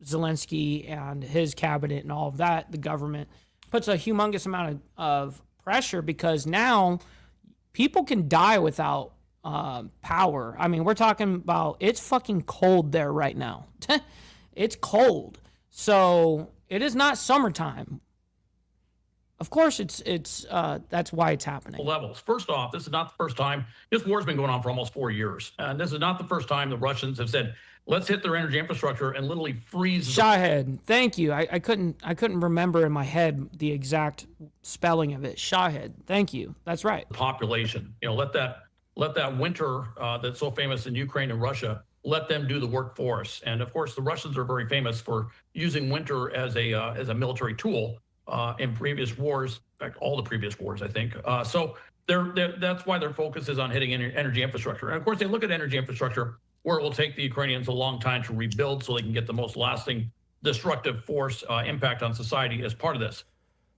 Zelensky and his cabinet and all of that. The government puts a humongous amount of pressure, because now people can die without power. I mean, we're talking about, it's fucking cold there right now. It's cold. So it is not summertime. Of course, it's that's why it's happening. Levels. First off, this is not the first time. This war's been going on for almost 4 years. And this is not the first time the Russians have said, let's hit their energy infrastructure and literally freeze. Shahed. Thank you. I couldn't remember in my head the exact spelling of it. Shahed. Thank you. That's right. Population. Let that winter that's so famous in Ukraine and Russia, let them do the work for us. And of course, the Russians are very famous for using winter as a military tool in previous wars. In fact, all the previous wars, I think. So that's why their focus is on hitting energy infrastructure. And of course, they look at energy infrastructure where it will take the Ukrainians a long time to rebuild so they can get the most lasting destructive force impact on society as part of this.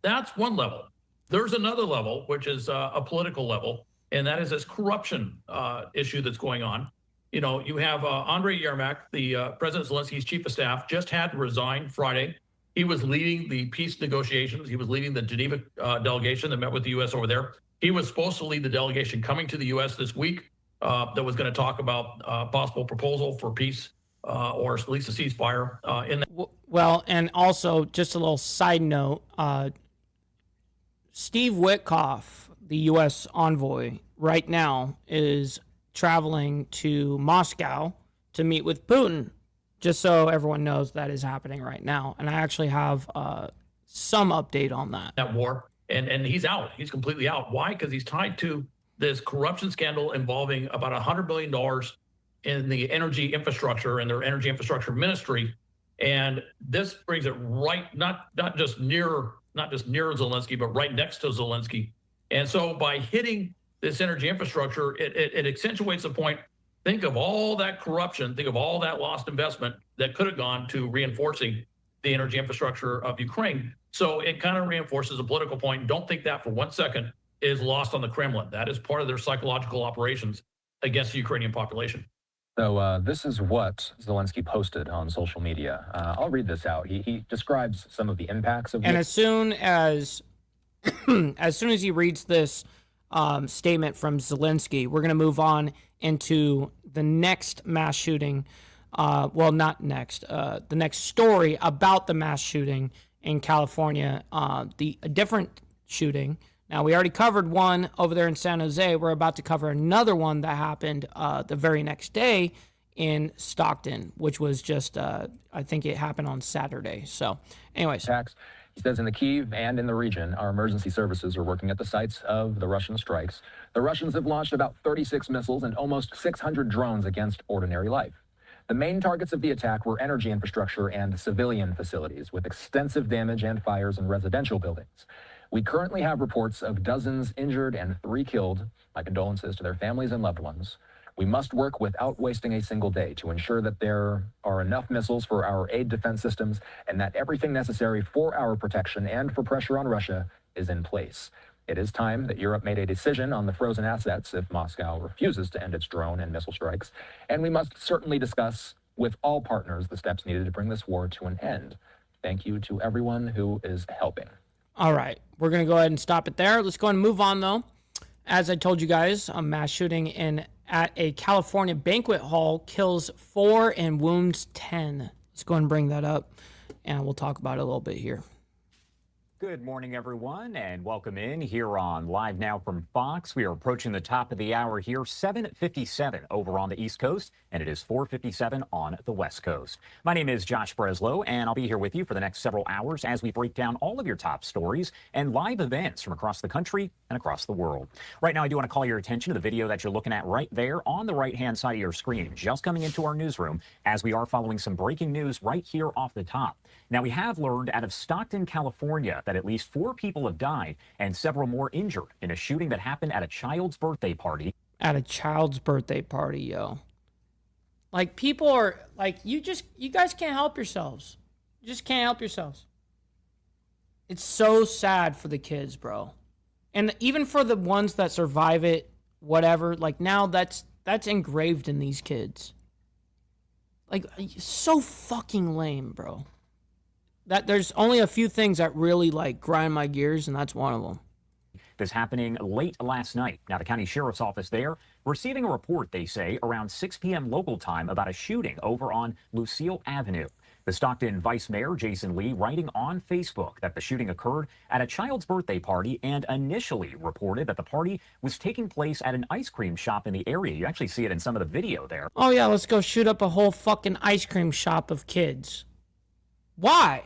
That's one level. There's another level, which is a political level, and that is this corruption issue that's going on. You have Andrei Yermak, the President Zelensky's chief of staff, just had to resign Friday. He was leading the peace negotiations. He was leading the Geneva delegation that met with the U.S. over there. He was supposed to lead the delegation coming to the U.S. this week that was going to talk about possible proposal for peace or at least a ceasefire. Well, and also just a little side note, Steve Witkoff, the U.S. envoy, right now is traveling to Moscow to meet with Putin, just so everyone knows that is happening right now. And I actually have some update on that war. And he's out. He's completely out. Why? Because he's tied to this corruption scandal involving about $100 billion in the energy infrastructure and their energy infrastructure ministry. And this brings it right, not just near Zelensky, but right next to Zelensky. And so by hitting this energy infrastructure, it accentuates the point. Think of all that corruption, think of all that lost investment that could have gone to reinforcing the energy infrastructure of Ukraine. So it kind of reinforces a political point. Don't think that for 1 second, is lost on the Kremlin. That is part of their psychological operations against the Ukrainian population. So this is what Zelensky posted on social media. I'll read this out. He describes some of the impacts of. And as soon as he reads this statement from Zelensky, we're going to move on into the next mass shooting. Well, not next. The next story about the mass shooting in California. A different shooting. Now, we already covered one over there in San Jose. We're about to cover another one that happened the very next day in Stockton, which was just, I think it happened on Saturday. So, anyways. He says in the Kyiv and in the region, our emergency services are working at the sites of the Russian strikes. The Russians have launched about 36 missiles and almost 600 drones against ordinary life. The main targets of the attack were energy infrastructure and civilian facilities, with extensive damage and fires in residential buildings. We currently have reports of dozens injured and 3 killed. My condolences to their families and loved ones. We must work without wasting a single day to ensure that there are enough missiles for our aid defense systems and that everything necessary for our protection and for pressure on Russia is in place. It is time that Europe made a decision on the frozen assets if Moscow refuses to end its drone and missile strikes, and we must certainly discuss with all partners the steps needed to bring this war to an end. Thank you to everyone who is helping. All right, we're going to go ahead and stop it there. Let's go ahead and move on, though. As I told you guys, a mass shooting at a California banquet hall kills 4 and wounds 10. Let's go ahead and bring that up, and we'll talk about it a little bit here. Good morning, everyone, and welcome in here on Live Now from Fox. We are approaching the top of the hour here, 7:57 over on the East Coast, and it is 4:57 on the West Coast. My name is Josh Breslow, and I'll be here with you for the next several hours as we break down all of your top stories and live events from across the country and across the world. Right now, I do want to call your attention to the video that you're looking at right there on the right-hand side of your screen, just coming into our newsroom as we are following some breaking news right here off the top. Now, we have learned out of Stockton, California, that at least 4 people have died and several more injured in a shooting that happened at a child's birthday party. At a child's birthday party, yo. Like, people are, like, you guys can't help yourselves. You just can't help yourselves. It's so sad for the kids, bro. And even for the ones that survive it, whatever, like, now that's engraved in these kids. Like, so fucking lame, bro. That there's only a few things that really, like, grind my gears, and that's one of them. This happening late last night. Now, the county sheriff's office there receiving a report, they say, around 6 p.m. local time about a shooting over on Lucille Avenue. The Stockton Vice Mayor, Jason Lee, writing on Facebook that the shooting occurred at a child's birthday party and initially reported that the party was taking place at an ice cream shop in the area. You actually see it in some of the video there. Oh, yeah, let's go shoot up a whole fucking ice cream shop of kids. Why?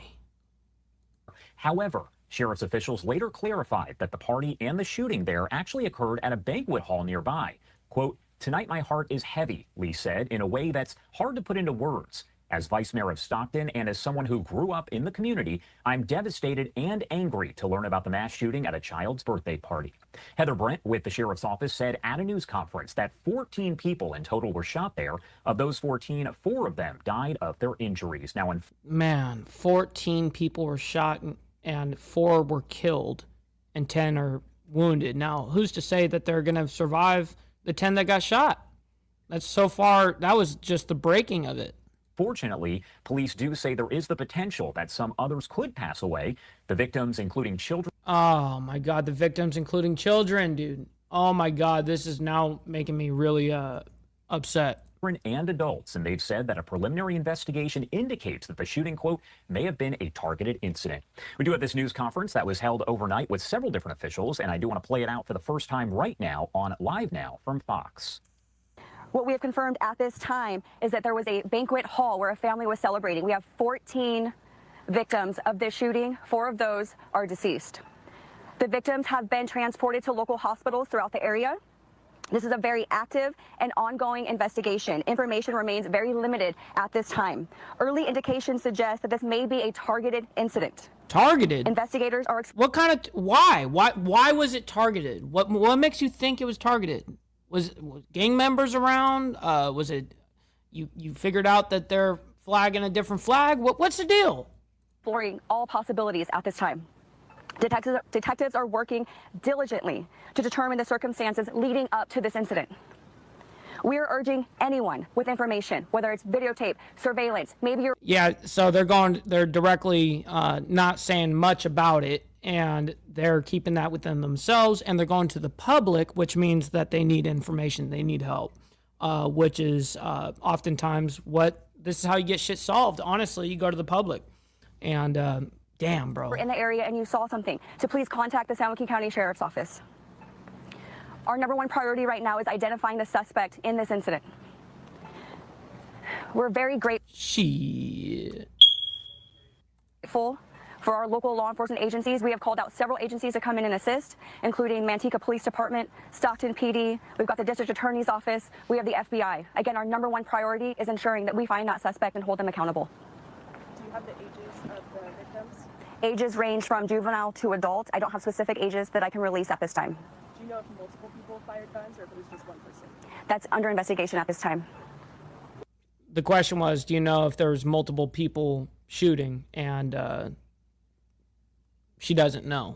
However, sheriff's officials later clarified that the party and the shooting there actually occurred at a banquet hall nearby. Quote, "Tonight my heart is heavy," Lee said, in a way that's hard to put into words. As Vice Mayor of Stockton and as someone who grew up in the community, I'm devastated and angry to learn about the mass shooting at a child's birthday party. Heather Brent with the sheriff's office said at a news conference that 14 people in total were shot there. Of those 14, 4 of them died of their injuries. Now, man, 14 people were shot and 4 were killed and 10 are wounded. Now, who's to say that they're going to survive the 10 that got shot? That's so far, that was just the breaking of it. Fortunately, police do say there is the potential that some others could pass away. The victims, including children. Oh, my God. The victims, including children, dude. Oh, my God. This is now making me really upset. And adults, and they've said that a preliminary investigation indicates that the shooting, quote, may have been a targeted incident. We do have this news conference that was held overnight with several different officials, and I do want to play it out for the first time right now on Live Now from Fox. What we have confirmed at this time is that there was a banquet hall where a family was celebrating. We have 14 victims of this shooting. 4 of those are deceased. The victims have been transported to local hospitals throughout the area. This is a very active and ongoing investigation. Information remains very limited at this time. Early indications suggest that this may be a targeted incident. Targeted? Investigators are... What kind of... Why? Why was it targeted? What makes you think it was targeted? Was gang members around? Was it... You figured out that they're flagging a different flag? What's the deal? Exploring all possibilities at this time. Detectives are working diligently to determine the circumstances leading up to this incident. We are urging anyone with information, whether it's videotape, surveillance, maybe you're... Yeah, so they're directly not saying much about it, and they're keeping that within themselves, and they're going to the public, which means that they need information, they need help, which is oftentimes this is how you get shit solved. Honestly, you go to the public, and damn, bro. In the area and you saw something, to please contact the San Joaquin County Sheriff's Office. Our number one priority right now is identifying the suspect in this incident. We're very grateful for our local law enforcement agencies. We have called out several agencies to come in and assist, including Manteca Police Department, Stockton PD. We've got the District Attorney's Office. We have the FBI. Again, our number one priority is ensuring that we find that suspect and hold them accountable. Do you have the ages of the victims? Ages range from juvenile to adult. I don't have specific ages that I can release at this time. Do you know if multiple people fired guns or if it was just one person? That's under investigation at this time. The question was, do you know if there's multiple people shooting? And she doesn't know.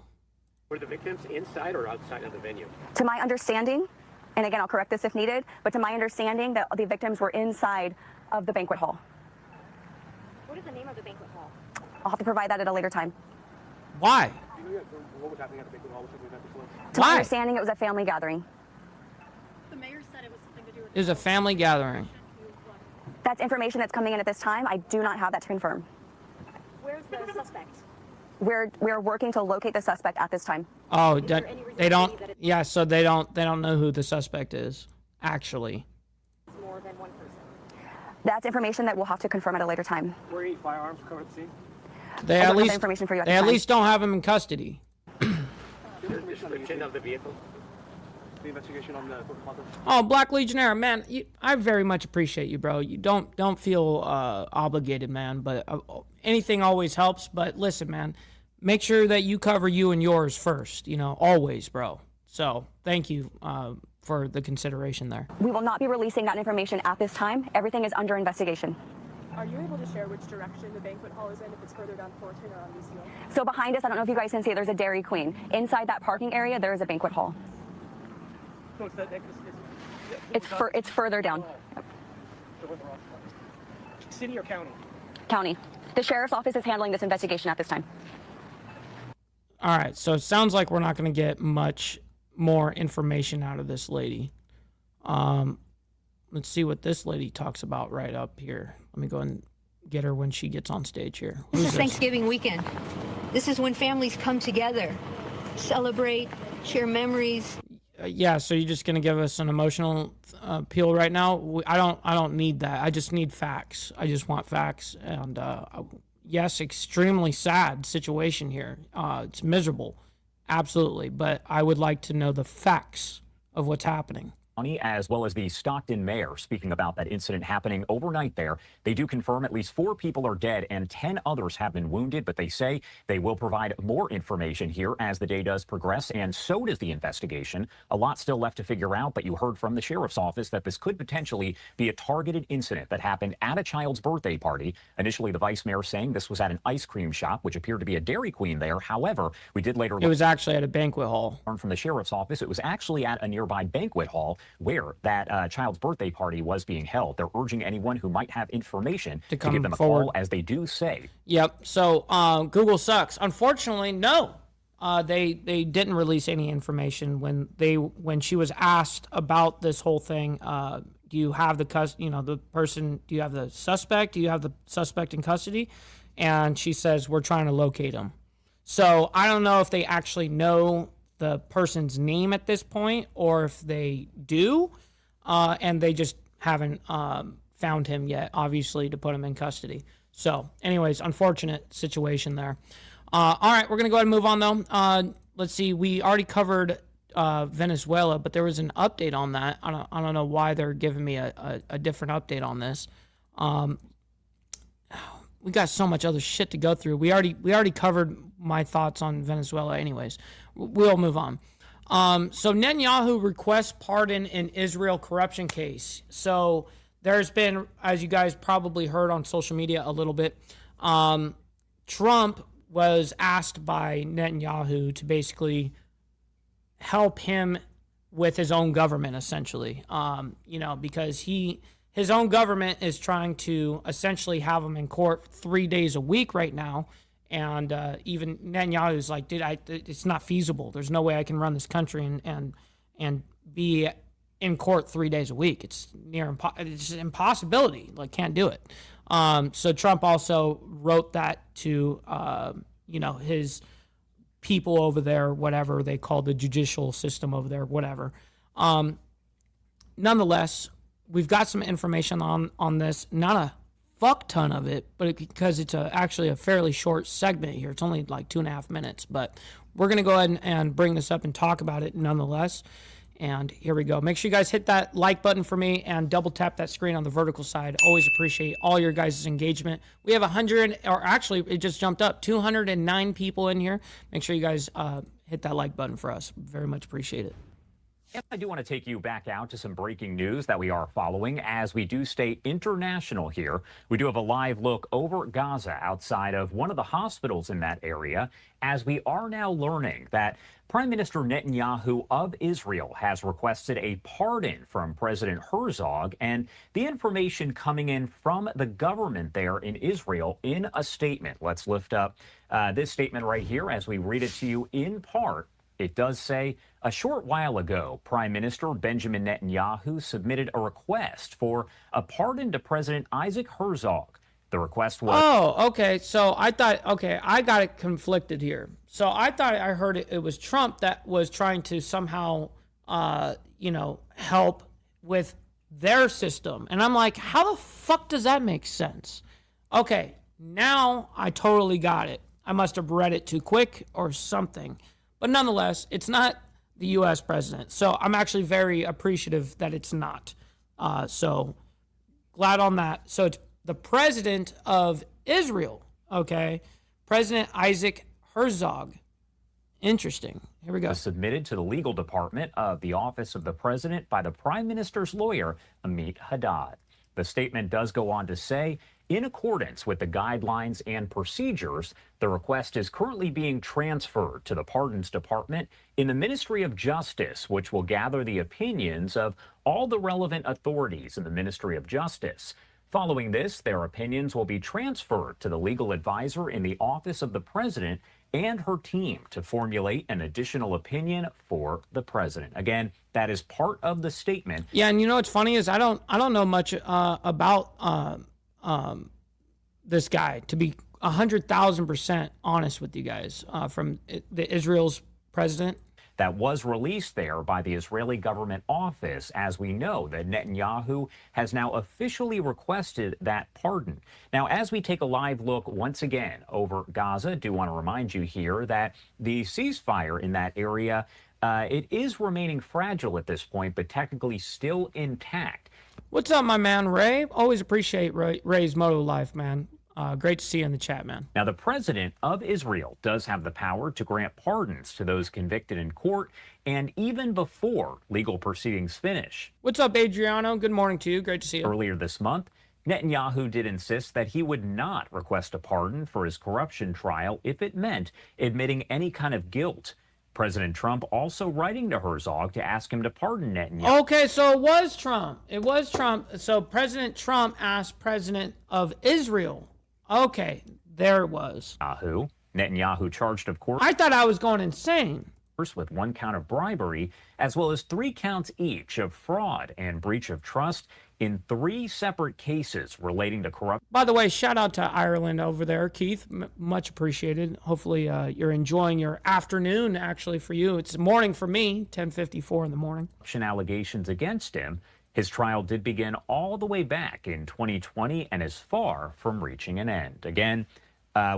Were the victims inside or outside of the venue? To my understanding, and again, I'll correct this if needed, but to my understanding that the victims were inside of the banquet hall. What is the name of the banquet hall? I'll have to provide that at a later time. Why? What was happening at the banquet hall? To my understanding, it was a family gathering. The mayor said it was something to do with... It was a family gathering. That's information that's coming in at this time. I do not have that to confirm. Where's the suspect? We're working to locate the suspect at this time. Oh, they don't. Yeah, so they don't know who the suspect is. Actually, It's more than one person. That's information that we'll have to confirm at a later time. Were any firearms recovered at the scene? they I at don't have least that information for you at they this at time. least don't have him in custody. Description of the vehicle? The investigation on the... Oh, Black Legionnaire, man, I very much appreciate you, bro. You don't feel obligated, man. But anything always helps. But listen, man, make sure that you cover you and yours first. You know, always, bro. So thank you for the consideration there. We will not be releasing that information at this time. Everything is under investigation. Are you able to share which direction the banquet hall is in, if it's further down Fulton or on Lucille? So behind us, I don't know if you guys can see it, there's a Dairy Queen. Inside that parking area, there is a banquet hall. So It's further down. City or county? County. The sheriff's office is handling this investigation at this time. All right, so it sounds like we're not going to get much more information out of this lady. Let's see what this lady talks about right up here. Let me go and get her when she gets on stage here. This is Thanksgiving weekend. This is when families come together, celebrate, share memories. Yeah, so you're just gonna give us an emotional appeal right now? I don't need that. I just need facts. I just want facts. And yes, extremely sad situation here. It's miserable, absolutely. But I would like to know the facts of what's happening. As well as the Stockton mayor speaking about that incident happening overnight there. They do confirm at least 4 people are dead and 10 others have been wounded, but they say they will provide more information here as the day does progress, and so does the investigation. A lot still left to figure out, but you heard from the sheriff's office that this could potentially be a targeted incident that happened at a child's birthday party. Initially, the vice mayor saying this was at an ice cream shop, which appeared to be a Dairy Queen there. However, we did later... It was actually at a banquet hall. Learn from the sheriff's office it was actually at a nearby banquet hall where that child's birthday party was being held. They're urging anyone who might have information to give them a call, as they do say. Yep. So Google sucks. Unfortunately, no. They didn't release any information when she was asked about this whole thing. Do you have do you have the suspect? Do you have the suspect in custody? And she says, we're trying to locate him. So I don't know if they actually know the person's name at this point, or if they do, and they just haven't found him yet, obviously, to put him in custody. So anyways, unfortunate situation there. All right, we're going to go ahead and move on, though. Let's see, we already covered Venezuela, but there was an update on that. I don't know why they're giving me a different update on this. We got so much other shit to go through. We already covered my thoughts on Venezuela anyways. We'll move on. So Netanyahu requests pardon in Israel corruption case. So there's been, as you guys probably heard on social media a little bit, Trump was asked by Netanyahu to basically help him with his own government, essentially. Because his own government is trying to essentially have him in court 3 days a week right now. And even Netanyahu's like, dude, it's not feasible. There's no way I can run this country and be in court 3 days a week. It's it's an impossibility. Like, can't do it. So Trump also wrote that to, his people over there, whatever they call the judicial system over there, whatever. Nonetheless, we've got some information on this. Not a fuck ton of it, but because it's actually a fairly short segment here. It's only like 2.5 minutes, but we're going to go ahead and bring this up and talk about it nonetheless. And here we go. Make sure you guys hit that like button for me and double tap that screen on the vertical side. Always appreciate all your guys' engagement. We have 100, or actually it just jumped up, 209 people in here. Make sure you guys hit that like button for us. Very much appreciate it. And I do want to take you back out to some breaking news that we are following as we do stay international here. We do have a live look over Gaza outside of one of the hospitals in that area, as we are now learning that Prime Minister Netanyahu of Israel has requested a pardon from President Herzog, and the information coming in from the government there in Israel in a statement. Let's lift up this statement right here as we read it to you in part. It does say, a short while ago, Prime Minister Benjamin Netanyahu submitted a request for a pardon to President Isaac Herzog. The request was... Oh, okay. So I thought, I got it conflicted here. So I thought I heard it was Trump that was trying to somehow, help with their system. And I'm like, how the fuck does that make sense? Okay, now I totally got it. I must have read it too quick or something. But nonetheless, it's not the U.S. president. So I'm actually very appreciative that it's not. So glad on that. So it's the president of Israel, okay? President Isaac Herzog. Interesting. Here we go. Submitted to the legal department of the office of the president by the prime minister's lawyer, Amit Haddad. The statement does go on to say, in accordance with the guidelines and procedures, the request is currently being transferred to the Pardons Department in the Ministry of Justice, which will gather the opinions of all the relevant authorities in the Ministry of Justice. Following this, their opinions will be transferred to the legal advisor in the office of the president and her team to formulate an additional opinion for the president. Again, that is part of the statement. Yeah, and you know what's funny is I don't know much about this guy, to be 100,000% honest with you guys, from the Israel's president. That was released there by the Israeli government office, as we know that Netanyahu has now officially requested that pardon. Now, as we take a live look once again over Gaza, I do want to remind you here that the ceasefire in that area, it is remaining fragile at this point, but technically still intact. What's up, my man, Ray? Always appreciate Ray's Moto Life, man. Great to see you in the chat, man. Now, the president of Israel does have the power to grant pardons to those convicted in court, and even before legal proceedings finish. What's up, Adriano? Good morning to you. Great to see you. Earlier this month, Netanyahu did insist that he would not request a pardon for his corruption trial if it meant admitting any kind of guilt. President Trump also writing to Herzog to ask him to pardon Netanyahu. Okay, so it was Trump. It was Trump. So President Trump asked President of Israel. Okay, there it was. Netanyahu charged, of course. I thought I was going insane. With 1 count of bribery, as well as 3 counts each of fraud and breach of trust in 3 separate cases relating to corruption. By the way, shout out to Ireland over there, Keith. Much appreciated. Hopefully you're enjoying your afternoon, actually, for you. It's morning for me, 10:54 in the morning. Allegations against him. His trial did begin all the way back in 2020 and is far from reaching an end. Again,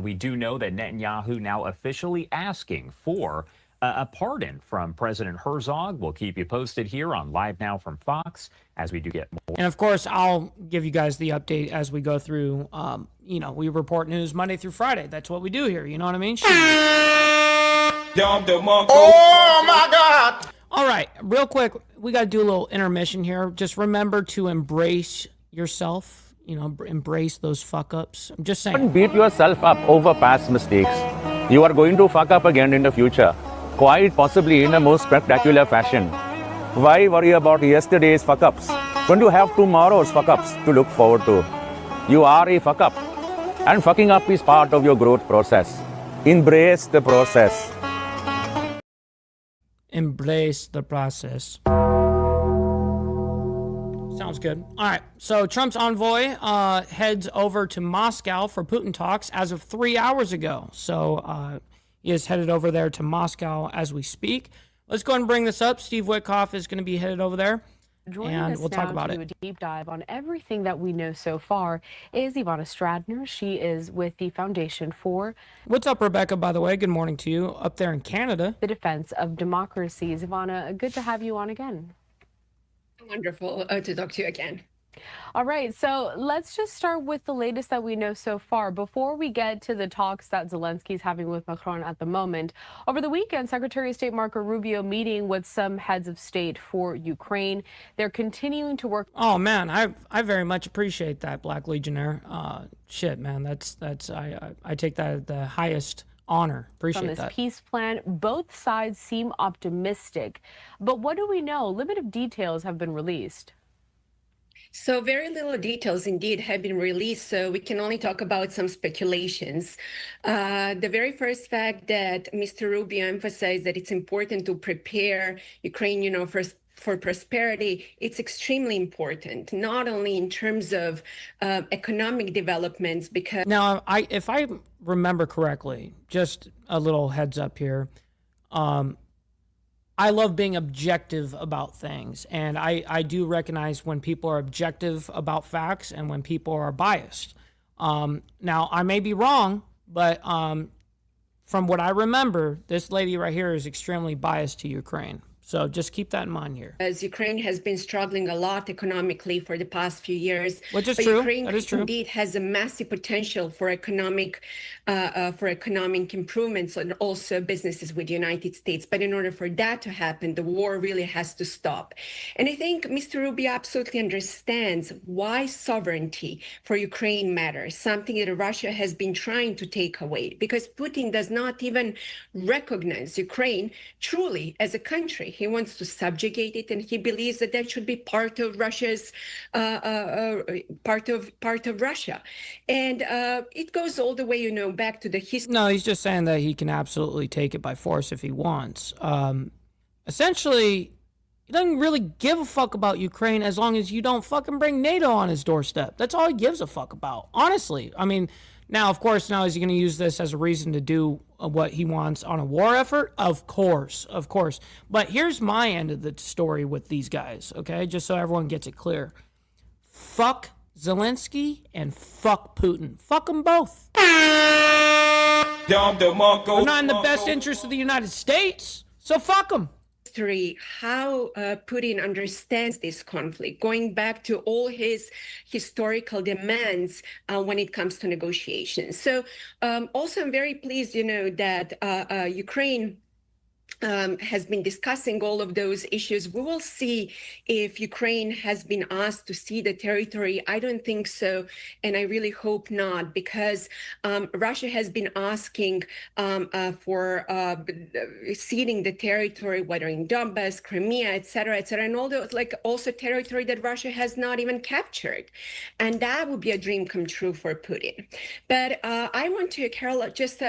we do know that Netanyahu now officially asking for a pardon from President Herzog. We'll keep you posted here on Live Now from Fox as we do get more. And of course, I'll give you guys the update as we go through. We report news Monday through Friday. That's what we do here. You know what I mean? Oh my God! All right, real quick, we got to do a little intermission here. Just remember to embrace yourself. embrace those fuck ups. I'm just saying. Don't beat yourself up over past mistakes. You are going to fuck up again in the future, quite possibly in a most spectacular fashion. Why worry about yesterday's fuck ups when you have tomorrow's fuck ups to look forward to? You are a fuck up, and fucking up is part of your growth process. Embrace the process. Embrace the process. Sounds good. All right. So Trump's envoy heads over to Moscow for Putin talks as of 3 hours ago. So he is headed over there to Moscow as we speak. Let's go ahead and bring this up. Steve Witkoff is going to be headed over there. Joining and us we'll talk about now to it. do a deep dive on everything that we know so far is Ivana Stradner. She is with the Foundation for... What's up, Rebecca, by the way? Good morning to you up there in Canada. The Defense of Democracies. Ivana, good to have you on again. Wonderful to talk to you again. All right, so let's just start with the latest that we know so far. Before we get to the talks that Zelensky's having with Macron at the moment, over the weekend, Secretary of State Marco Rubio meeting with some heads of state for Ukraine. They're continuing to work. Oh man, I very much appreciate that, Black Legionnaire. Shit, man, that's I take that as the highest honor. Appreciate on this that. peace plan. Both sides seem optimistic, but what do we know? Limited details have been released. So very little details indeed have been released, so we can only talk about some speculations. The very first fact that Mr. Rubio emphasized that it's important to prepare Ukraine, for prosperity, it's extremely important, not only in terms of economic developments, because... Now, if I remember correctly, just a little heads up here, I love being objective about things, and I do recognize when people are objective about facts and when people are biased. Now, I may be wrong, but from what I remember, this lady right here is extremely biased to Ukraine. So just keep that in mind here. As Ukraine has been struggling a lot economically for the past few years, which is but true. Ukraine That is true. Indeed has a massive potential for economic improvements and also businesses with the United States. But in order for that to happen, the war really has to stop. And I think Mr. Rubio absolutely understands why sovereignty for Ukraine matters, something that Russia has been trying to take away, because Putin does not even recognize Ukraine truly as a country. He wants to subjugate it, and he believes that that should be part of Russia's part of Russia. And it goes all the way, back to the history. No, he's just saying that he can absolutely take it by force if he wants. Essentially, he doesn't really give a fuck about Ukraine as long as you don't fucking bring NATO on his doorstep. That's all he gives a fuck about, honestly. I mean, now, of course, is he going to use this as a reason to do what he wants on a war effort? Of course. But here's my end of the story with these guys, okay? Just so everyone gets it clear. Fuck Zelensky and fuck Putin. Fuck them both. I'm not in the best interest of the United States, so fuck them. How Putin understands this conflict, going back to all his historical demands when it comes to negotiations. So also I'm very pleased, that Ukraine has been discussing all of those issues. We will see if Ukraine has been asked to cede the territory. I don't think so, and I really hope not, because Russia has been asking for ceding the territory, whether in Donbass, Crimea, et cetera, and all those, also territory that Russia has not even captured. And that would be a dream come true for Putin. But I want to, Carol, just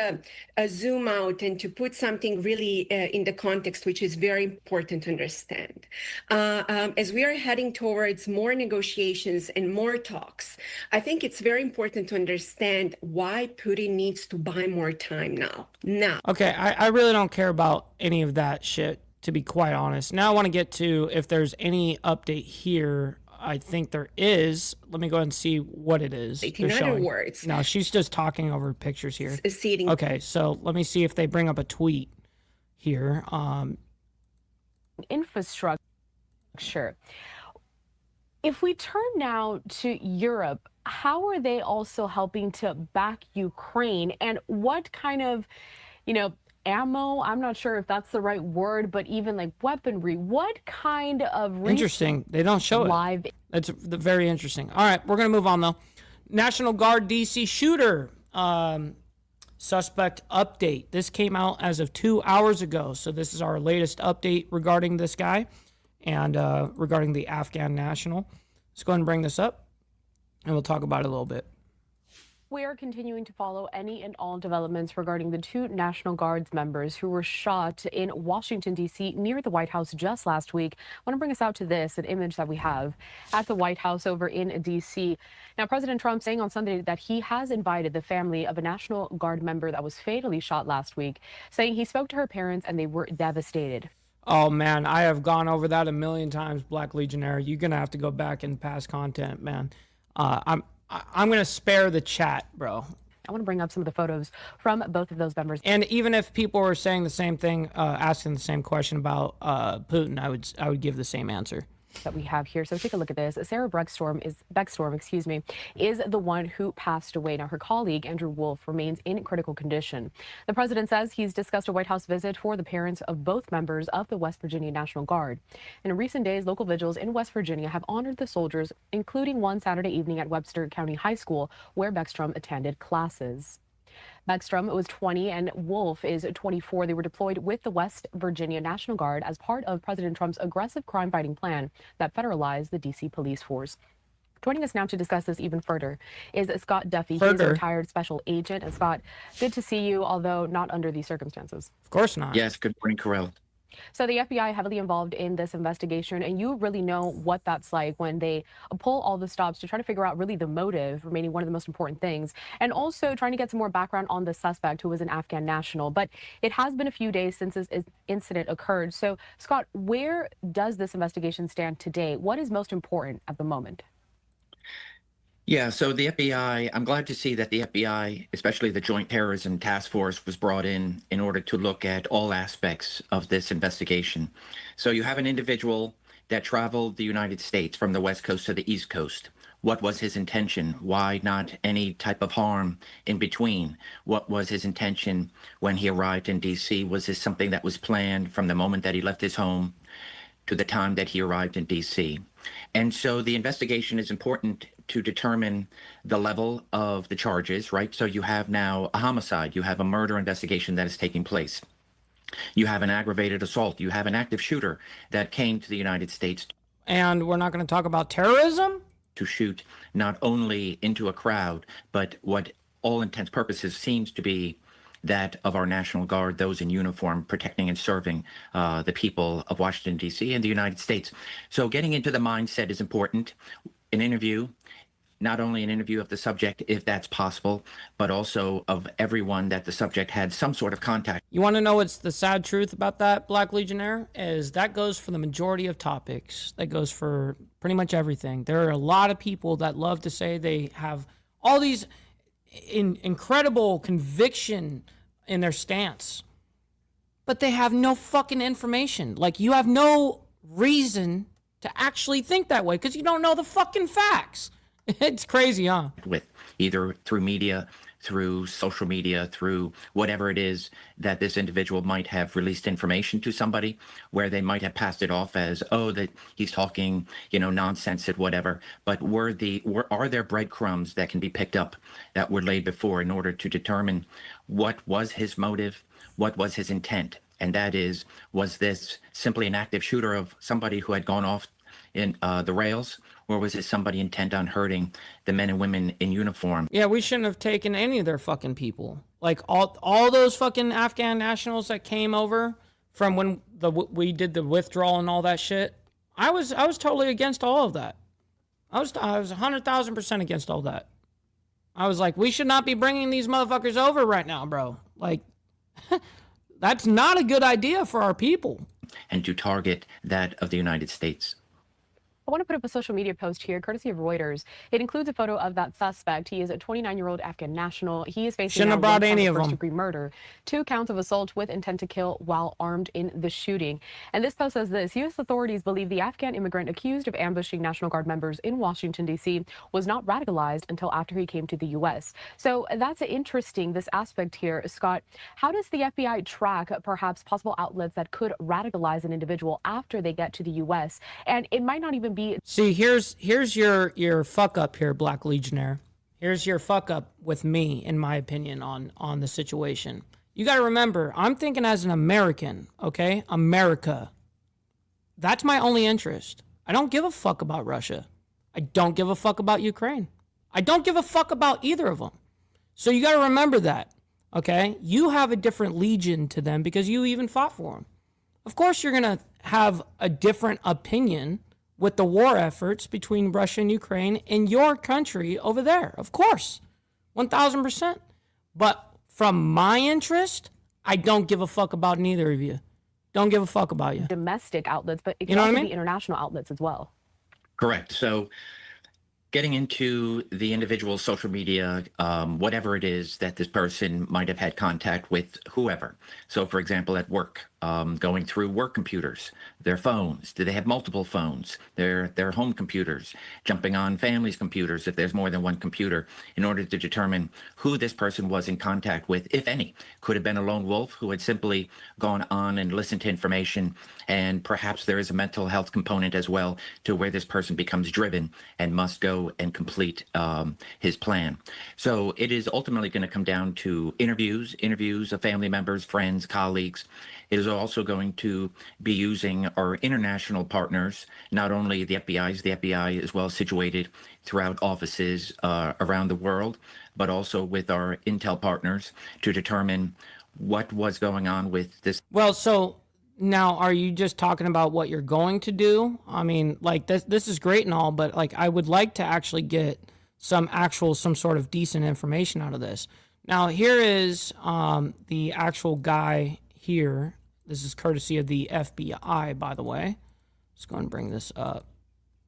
zoom out and to put something really in the context, which is very important to understand. As we are heading towards more negotiations and more talks, I think it's very important to understand why Putin needs to buy more time now. Okay, I really don't care about any of that shit, to be quite honest. Now I want to get to if there's any update here. I think there is. Let me go ahead and see what it is. In other words, no, she's just talking over pictures here. Ceding. Okay, so let me see if they bring up a tweet here. Infrastructure. If we turn now to Europe, how are they also helping to back Ukraine, and what kind of, ammo, I'm not sure if that's the right word, but even like weaponry, what kind of interesting, they don't show live it. That's very interesting. All right, we're gonna move on though. National Guard DC shooter suspect update. This came out as of 2 hours ago. So this is our latest update regarding this guy and regarding the Afghan national. Let's go ahead and bring this up and we'll talk about it a little bit. We are continuing to follow any and all developments regarding the 2 National Guards members who were shot in Washington, D.C. near the White House just last week. I want to bring us out to this, an image that we have at the White House over in D.C. Now, President Trump saying on Sunday that he has invited the family of a National Guard member that was fatally shot last week, saying he spoke to her parents and they were devastated. Oh, man, I have gone over that a million times, Black Legionnaire. You're going to have to go back and past content, man. I'm going to spare the chat, bro. I want to bring up some of the photos from both of those members. And even if people were saying the same thing, asking the same question about Putin, I would give the same answer. That we have here. So take a look at this. Sarah Beckstorm is the one who passed away. Now, her colleague, Andrew Wolf, remains in critical condition. The president says he's discussed a White House visit for the parents of both members of the West Virginia National Guard. In recent days, local vigils in West Virginia have honored the soldiers, including one Saturday evening at Webster County High School, where Beckstrom attended classes. Beckstrom was 20 and Wolf is 24. They were deployed with the West Virginia National Guard as part of President Trump's aggressive crime-fighting plan that federalized the D.C. police force. Joining us now to discuss this even further is Scott Duffy. He's a retired special agent. And Scott, good to see you, although not under these circumstances. Of course not. Yes, good morning, Corell. So the FBI heavily involved in this investigation, and you really know what that's like when they pull all the stops to try to figure out really the motive, remaining one of the most important things, and also trying to get some more background on the suspect who was an Afghan national. But it has been a few days since this incident occurred. So, Scott, where does this investigation stand today? What is most important at the moment? Yeah, so the FBI, I'm glad to see that the FBI, especially the Joint Terrorism Task Force, was brought in order to look at all aspects of this investigation. So you have an individual that traveled the United States from the West Coast to the East Coast. What was his intention? Why not any type of harm in between? What was his intention when he arrived in D.C.? Was this something that was planned from the moment that he left his home to the time that he arrived in D.C.? And so the investigation is important to determine the level of the charges, right? So you have now a homicide, you have a murder investigation that is taking place. You have an aggravated assault, you have an active shooter that came to the United States. And we're not going to talk about terrorism? To shoot not only into a crowd, but what all intents purposes seems to be that of our National Guard, those in uniform protecting and serving the people of Washington, D.C. and the United States. So getting into the mindset is important. An interview, not only an interview of the subject, if that's possible, but also of everyone that the subject had some sort of contact. You want to know what's the sad truth about that, Black Legionnaire? Is that goes for the majority of topics. That goes for pretty much everything. There are a lot of people that love to say they have all these incredible conviction in their stance, but they have no fucking information. Like, you have no reason to actually think that way because you don't know the fucking facts. It's crazy, huh? With either through media, through social media, through whatever it is that this individual might have released information to somebody where they might have passed it off as, oh, that he's talking, nonsense and whatever. But are there breadcrumbs that can be picked up that were laid before in order to determine what was his motive, what was his intent? And that is, was this simply an active shooter of somebody who had gone off in the rails? Or was it somebody intent on hurting the men and women in uniform? Yeah, we shouldn't have taken any of their fucking people. Like all those fucking Afghan nationals that came over from when we did the withdrawal and all that shit. I was totally against all of that. I was 100,000% against all that. I was like, we should not be bringing these motherfuckers over right now, bro. Like, that's not a good idea for our people. And to target that of the United States. I want to put up a social media post here, courtesy of Reuters. It includes a photo of that suspect. He is a 29-year-old Afghan national. He is facing Shouldn't have brought any of them. First-degree murder, 2 counts of assault with intent to kill while armed in the shooting. And this post says this: U.S. authorities believe the Afghan immigrant accused of ambushing National Guard members in Washington, D.C. was not radicalized until after he came to the U.S. So that's interesting, this aspect here. Scott, how does the FBI track perhaps possible outlets that could radicalize an individual after they get to the U.S.? And it might not even be... See, here's your fuck up here, Black Legionnaire. Here's your fuck up with me, in my opinion, on the situation. You got to remember, I'm thinking as an American, okay? America. That's my only interest. I don't give a fuck about Russia. I don't give a fuck about Ukraine. I don't give a fuck about either of them. So you got to remember that, okay? You have a different legion to them because you even fought for them. Of course, you're going to have a different opinion with the war efforts between Russia and Ukraine in your country over there. Of course, 1,000%. But from my interest, I don't give a fuck about neither of you. Don't give a fuck about you. Domestic outlets, but it can You know also what I mean? be international outlets as well. Correct. So getting into the individual social media, whatever it is that this person might have had contact with whoever. So for example, at work, going through work computers, their phones, do they have multiple phones, their home computers, jumping on families' computers if there's more than one computer, in order to determine who this person was in contact with, if any. Could have been a lone wolf who had simply gone on and listened to information, and perhaps there is a mental health component as well to where this person becomes driven and must go and complete his plan. So it is ultimately going to come down to interviews of family members, friends, colleagues. It is also going to be using our international partners, not only the FBI is well situated throughout offices around the world, but also with our intel partners to determine what was going on with this. Well, so now are you just talking about what you're going to do? I mean, like this is great and all, but like I would like to actually get some sort of decent information out of this. Now, here is the actual guy here. This is courtesy of the FBI, by the way. Let's go and bring this up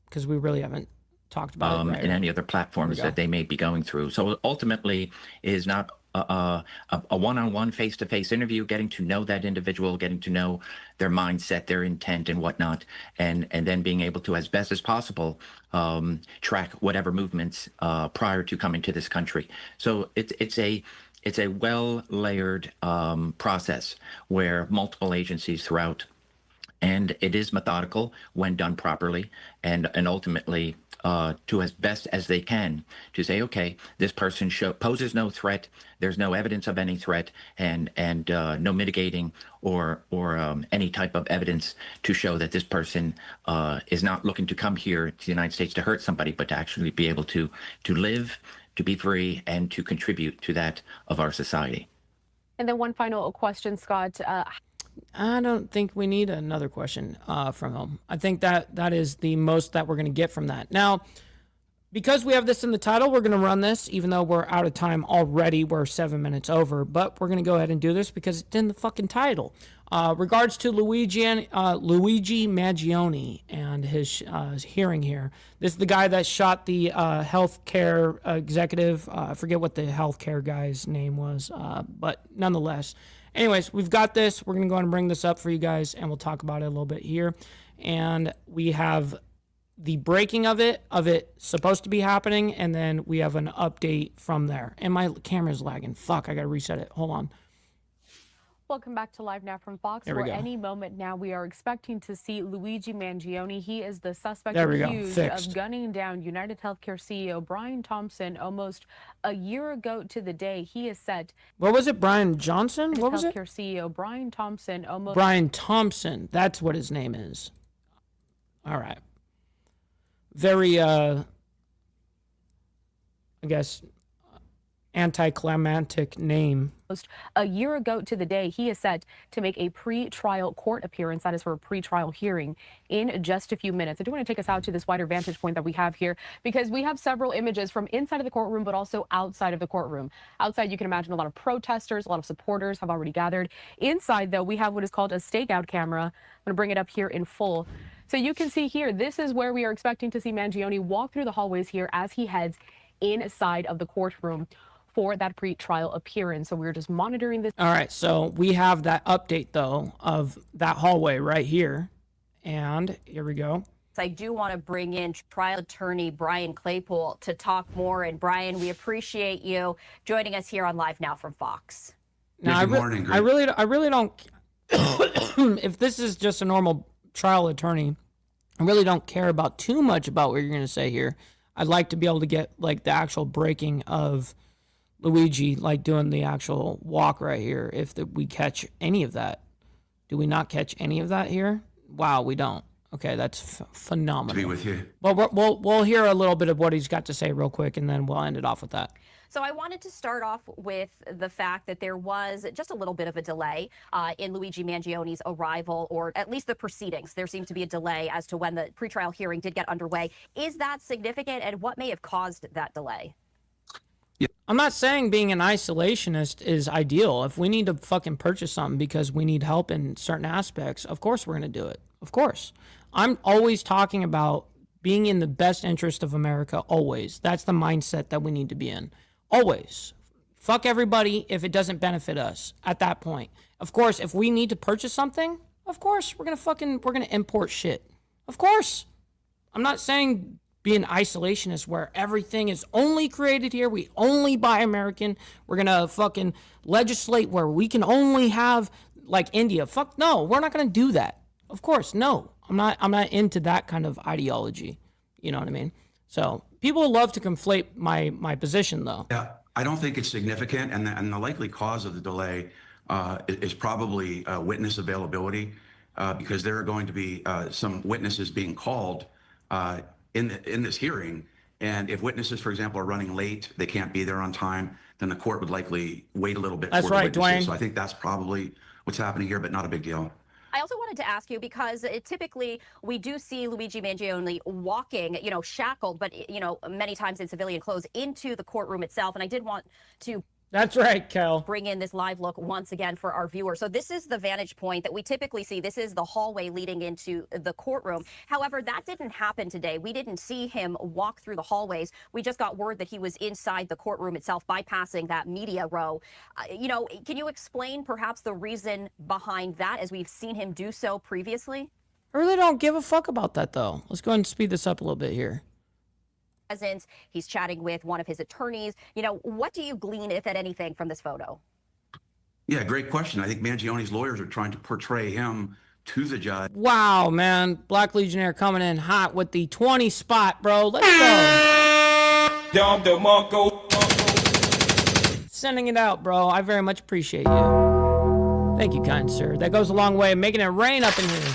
because we really haven't talked about it. Right? And any other platforms that they may be going through. So ultimately, it is not a one-on-one, face-to-face interview, getting to know that individual, getting to know their mindset, their intent, and whatnot, and then being able to, as best as possible, track whatever movements prior to coming to this country. So it's a well-layered process where multiple agencies throughout, and it is methodical when done properly, and ultimately to as best as they can to say, okay, this person poses no threat, there's no evidence of any threat, and no mitigating or any type of evidence to show that this person is not looking to come here to the United States to hurt somebody, but to actually be able to live, to be free, and to contribute to that of our society. And then one final question, Scott. I don't think we need another question from him. I think that is the most that we're going to get from that. Now, because we have this in the title, we're going to run this, even though we're out of time already. We're 7 minutes over, but we're going to go ahead and do this because it's in the fucking title. Regards to Luigi Mangione and his hearing here. This is the guy that shot the healthcare executive. I forget what the healthcare guy's name was, but nonetheless. Anyways, we've got this. We're going to go ahead and bring this up for you guys, and we'll talk about it a little bit here. And we have the breaking of it supposed to be happening, and then we have an update from there. And my camera's lagging. Fuck, I got to reset it. Hold on. Welcome back to Live Now from Fox, where any moment now we are expecting to see Luigi Mangione. He is the suspect accused of gunning down United Healthcare CEO Brian Thompson almost a year ago to the day. He is set. What was it? Brian Johnson? What was it? Healthcare CEO Brian Thompson almost. Brian Thompson. That's what his name is. All right. Very, I guess, anticlimactic name. A year ago to the day, he is set to make a pre-trial court appearance. That is for a pre-trial hearing in just a few minutes. I do want to take us out to this wider vantage point that we have here, because we have several images from inside of the courtroom, but also outside of the courtroom. Outside, you can imagine a lot of protesters, a lot of supporters have already gathered. Inside, though, we have what is called a stakeout camera. I'm going to bring it up here in full. So you can see here, this is where we are expecting to see Mangione walk through the hallways here as he heads inside of the courtroom for that pre-trial appearance. So we're just monitoring this. All right, so we have that update, though, of that hallway right here. And here we go. I do want to bring in trial attorney Brian Claypool to talk more. And Brian, we appreciate you joining us here on Live Now from Fox. Now, I really don't, if this is just a normal trial attorney, I really don't care about too much about what you're going to say here. I'd like to be able to get like the actual breaking of Luigi, like doing the actual walk right here. If we catch any of that. Do we not catch any of that here? Wow, we don't. Okay, that's phenomenal. To be with you. Well, we'll hear a little bit of what he's got to say real quick, and then we'll end it off with that. So I wanted to start off with the fact that there was just a little bit of a delay in Luigi Mangione's arrival, or at least the proceedings. There seemed to be a delay as to when the pretrial hearing did get underway. Is that significant, and what may have caused that delay? I'm not saying being an isolationist is ideal. If we need to fucking purchase something because we need help in certain aspects, of course we're going to do it. Of course. I'm always talking about being in the best interest of America, always. That's the mindset that we need to be in. Always. Fuck everybody if it doesn't benefit us at that point. Of course, if we need to purchase something, of course, we're going to import shit. Of course. I'm not saying be an isolationist where everything is only created here. We only buy American. We're going to fucking legislate where we can only have like India. Fuck no, we're not going to do that. Of course, no. I'm not into that kind of ideology. You know what I mean? So people love to conflate my position though. Yeah, I don't think it's significant. And the likely cause of the delay is probably witness availability because there are going to be some witnesses being called in this hearing, and if witnesses, for example, are running late, they can't be there on time, then the court would likely wait a little bit for the witnesses. So I think that's probably what's happening here, but not a big deal. I also wanted to ask you, because typically we do see Luigi Mangione walking, shackled, but, many times in civilian clothes into the courtroom itself. And I did want to That's right, Kel. bring in this live look once again for our viewers. So this is the vantage point that we typically see. This is the hallway leading into the courtroom. However, that didn't happen today. We didn't see him walk through the hallways. We just got word that he was inside the courtroom itself, bypassing that media row. Can you explain perhaps the reason behind that, as we've seen him do so previously? I really don't give a fuck about that though. Let's go ahead and speed this up a little bit here. He's chatting with one of his attorneys. What do you glean, if at anything, from this photo? Yeah, great question. I think Mangione's lawyers are trying to portray him to the judge. Wow, man. Black Legionnaire coming in hot with the 20 spot, bro. Let's go. Sending it out, bro. I very much appreciate you. Thank you, kind sir. That goes a long way. Making it rain up in here.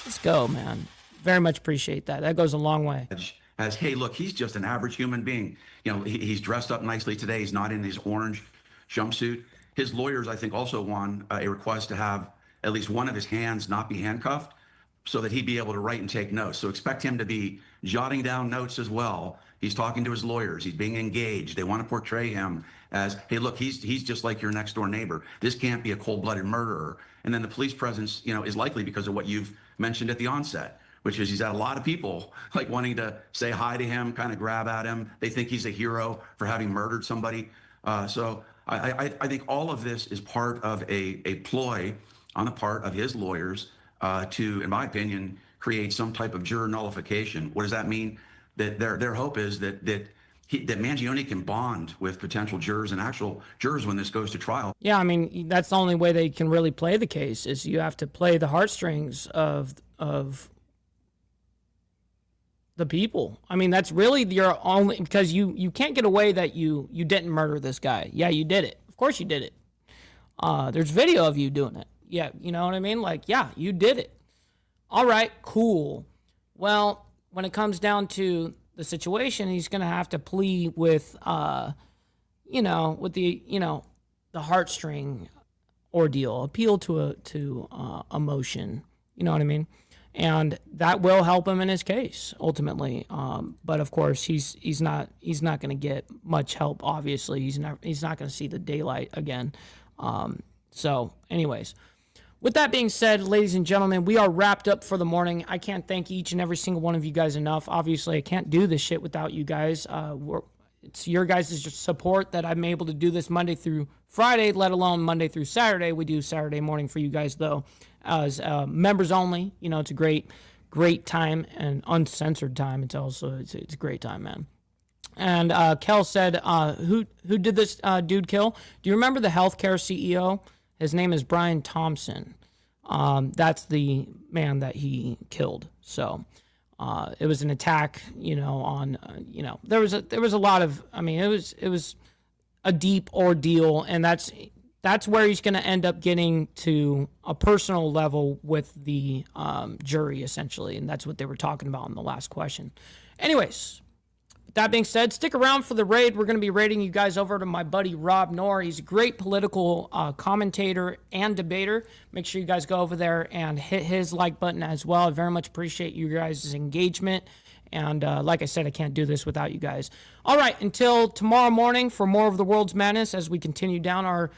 Let's go, man. Very much appreciate that. That goes a long way. As, hey, look, he's just an average human being. He's dressed up nicely today. He's not in his orange jumpsuit. His lawyers, I think, also won a request to have at least one of his hands not be handcuffed so that he'd be able to write and take notes. So expect him to be jotting down notes as well. He's talking to his lawyers. He's being engaged. They want to portray him as, hey, look, he's just like your next door neighbor. This can't be a cold-blooded murderer. And then the police presence, is likely because of what you've mentioned at the onset, which is he's had a lot of people like wanting to say hi to him, kind of grab at him. They think he's a hero for having murdered somebody. So I think all of this is part of a ploy on the part of his lawyers to, in my opinion, create some type of juror nullification. What does that mean? That their hope is that Mangione can bond with potential jurors and actual jurors when this goes to trial. Yeah, I mean, that's the only way they can really play the case, is you have to play the heartstrings of the people. I mean, that's really your only, because you can't get away that you didn't murder this guy. Yeah, you did it. Of course you did it. There's video of you doing it. Yeah, you know what I mean? Like, yeah, you did it. All right, cool. Well, when it comes down to the situation, he's going to have to plea with, with the heartstring ordeal, appeal to emotion. You know what I mean? And that will help him in his case ultimately. But of course, he's not going to get much help. Obviously, he's not going to see the daylight again. So, anyways, with that being said, ladies and gentlemen, we are wrapped up for the morning. I can't thank each and every single one of you guys enough. Obviously, I can't do this shit without you guys. It's your guys' support that I'm able to do this Monday through Friday, let alone Monday through Saturday. We do Saturday morning for you guys, though, as members only. It's a great time and uncensored time. It's a great time, man. And Kel said, who did this dude kill? Do you remember the healthcare CEO? His name is Brian Thompson. That's the man that he killed. So It was an attack, on, there was a lot of, it was a deep ordeal, and that's where he's going to end up getting to a personal level with the jury, essentially, and that's what they were talking about in the last question. Anyways, that being said, stick around for the raid. We're going to be raiding you guys over to my buddy Rob Knorr. He's a great political commentator and debater. Make sure you guys go over there and hit his like button as well. I very much appreciate you guys' engagement. And like I said, I can't do this without you guys. All right, until tomorrow morning for more of the World's Madness as we continue down our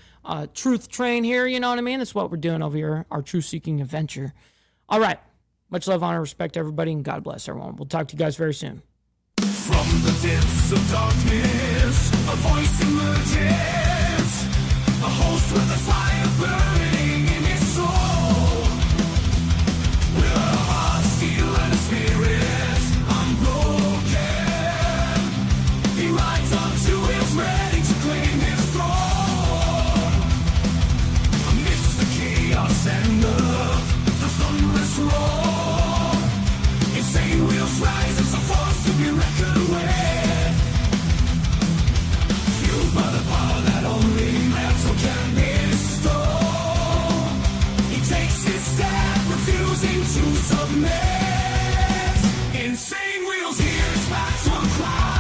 truth train here, you know what I mean? That's what we're doing over here, our truth-seeking adventure. All right, much love, honor, respect, everybody, and God bless everyone. We'll talk to you guys very soon. From the depths of darkness, a voice emerges, a host with a fire burning in his soul. With a heart steel and a spirit unbroken, he rides on two wheels ready to claim his throne. Amidst the chaos and the thunderous roar, insane wheels rise as a force to be reckoned with. Fueled by the power that only metal can bestow, he takes his step, refusing to submit. Insane wheels, here it's back to a cloud.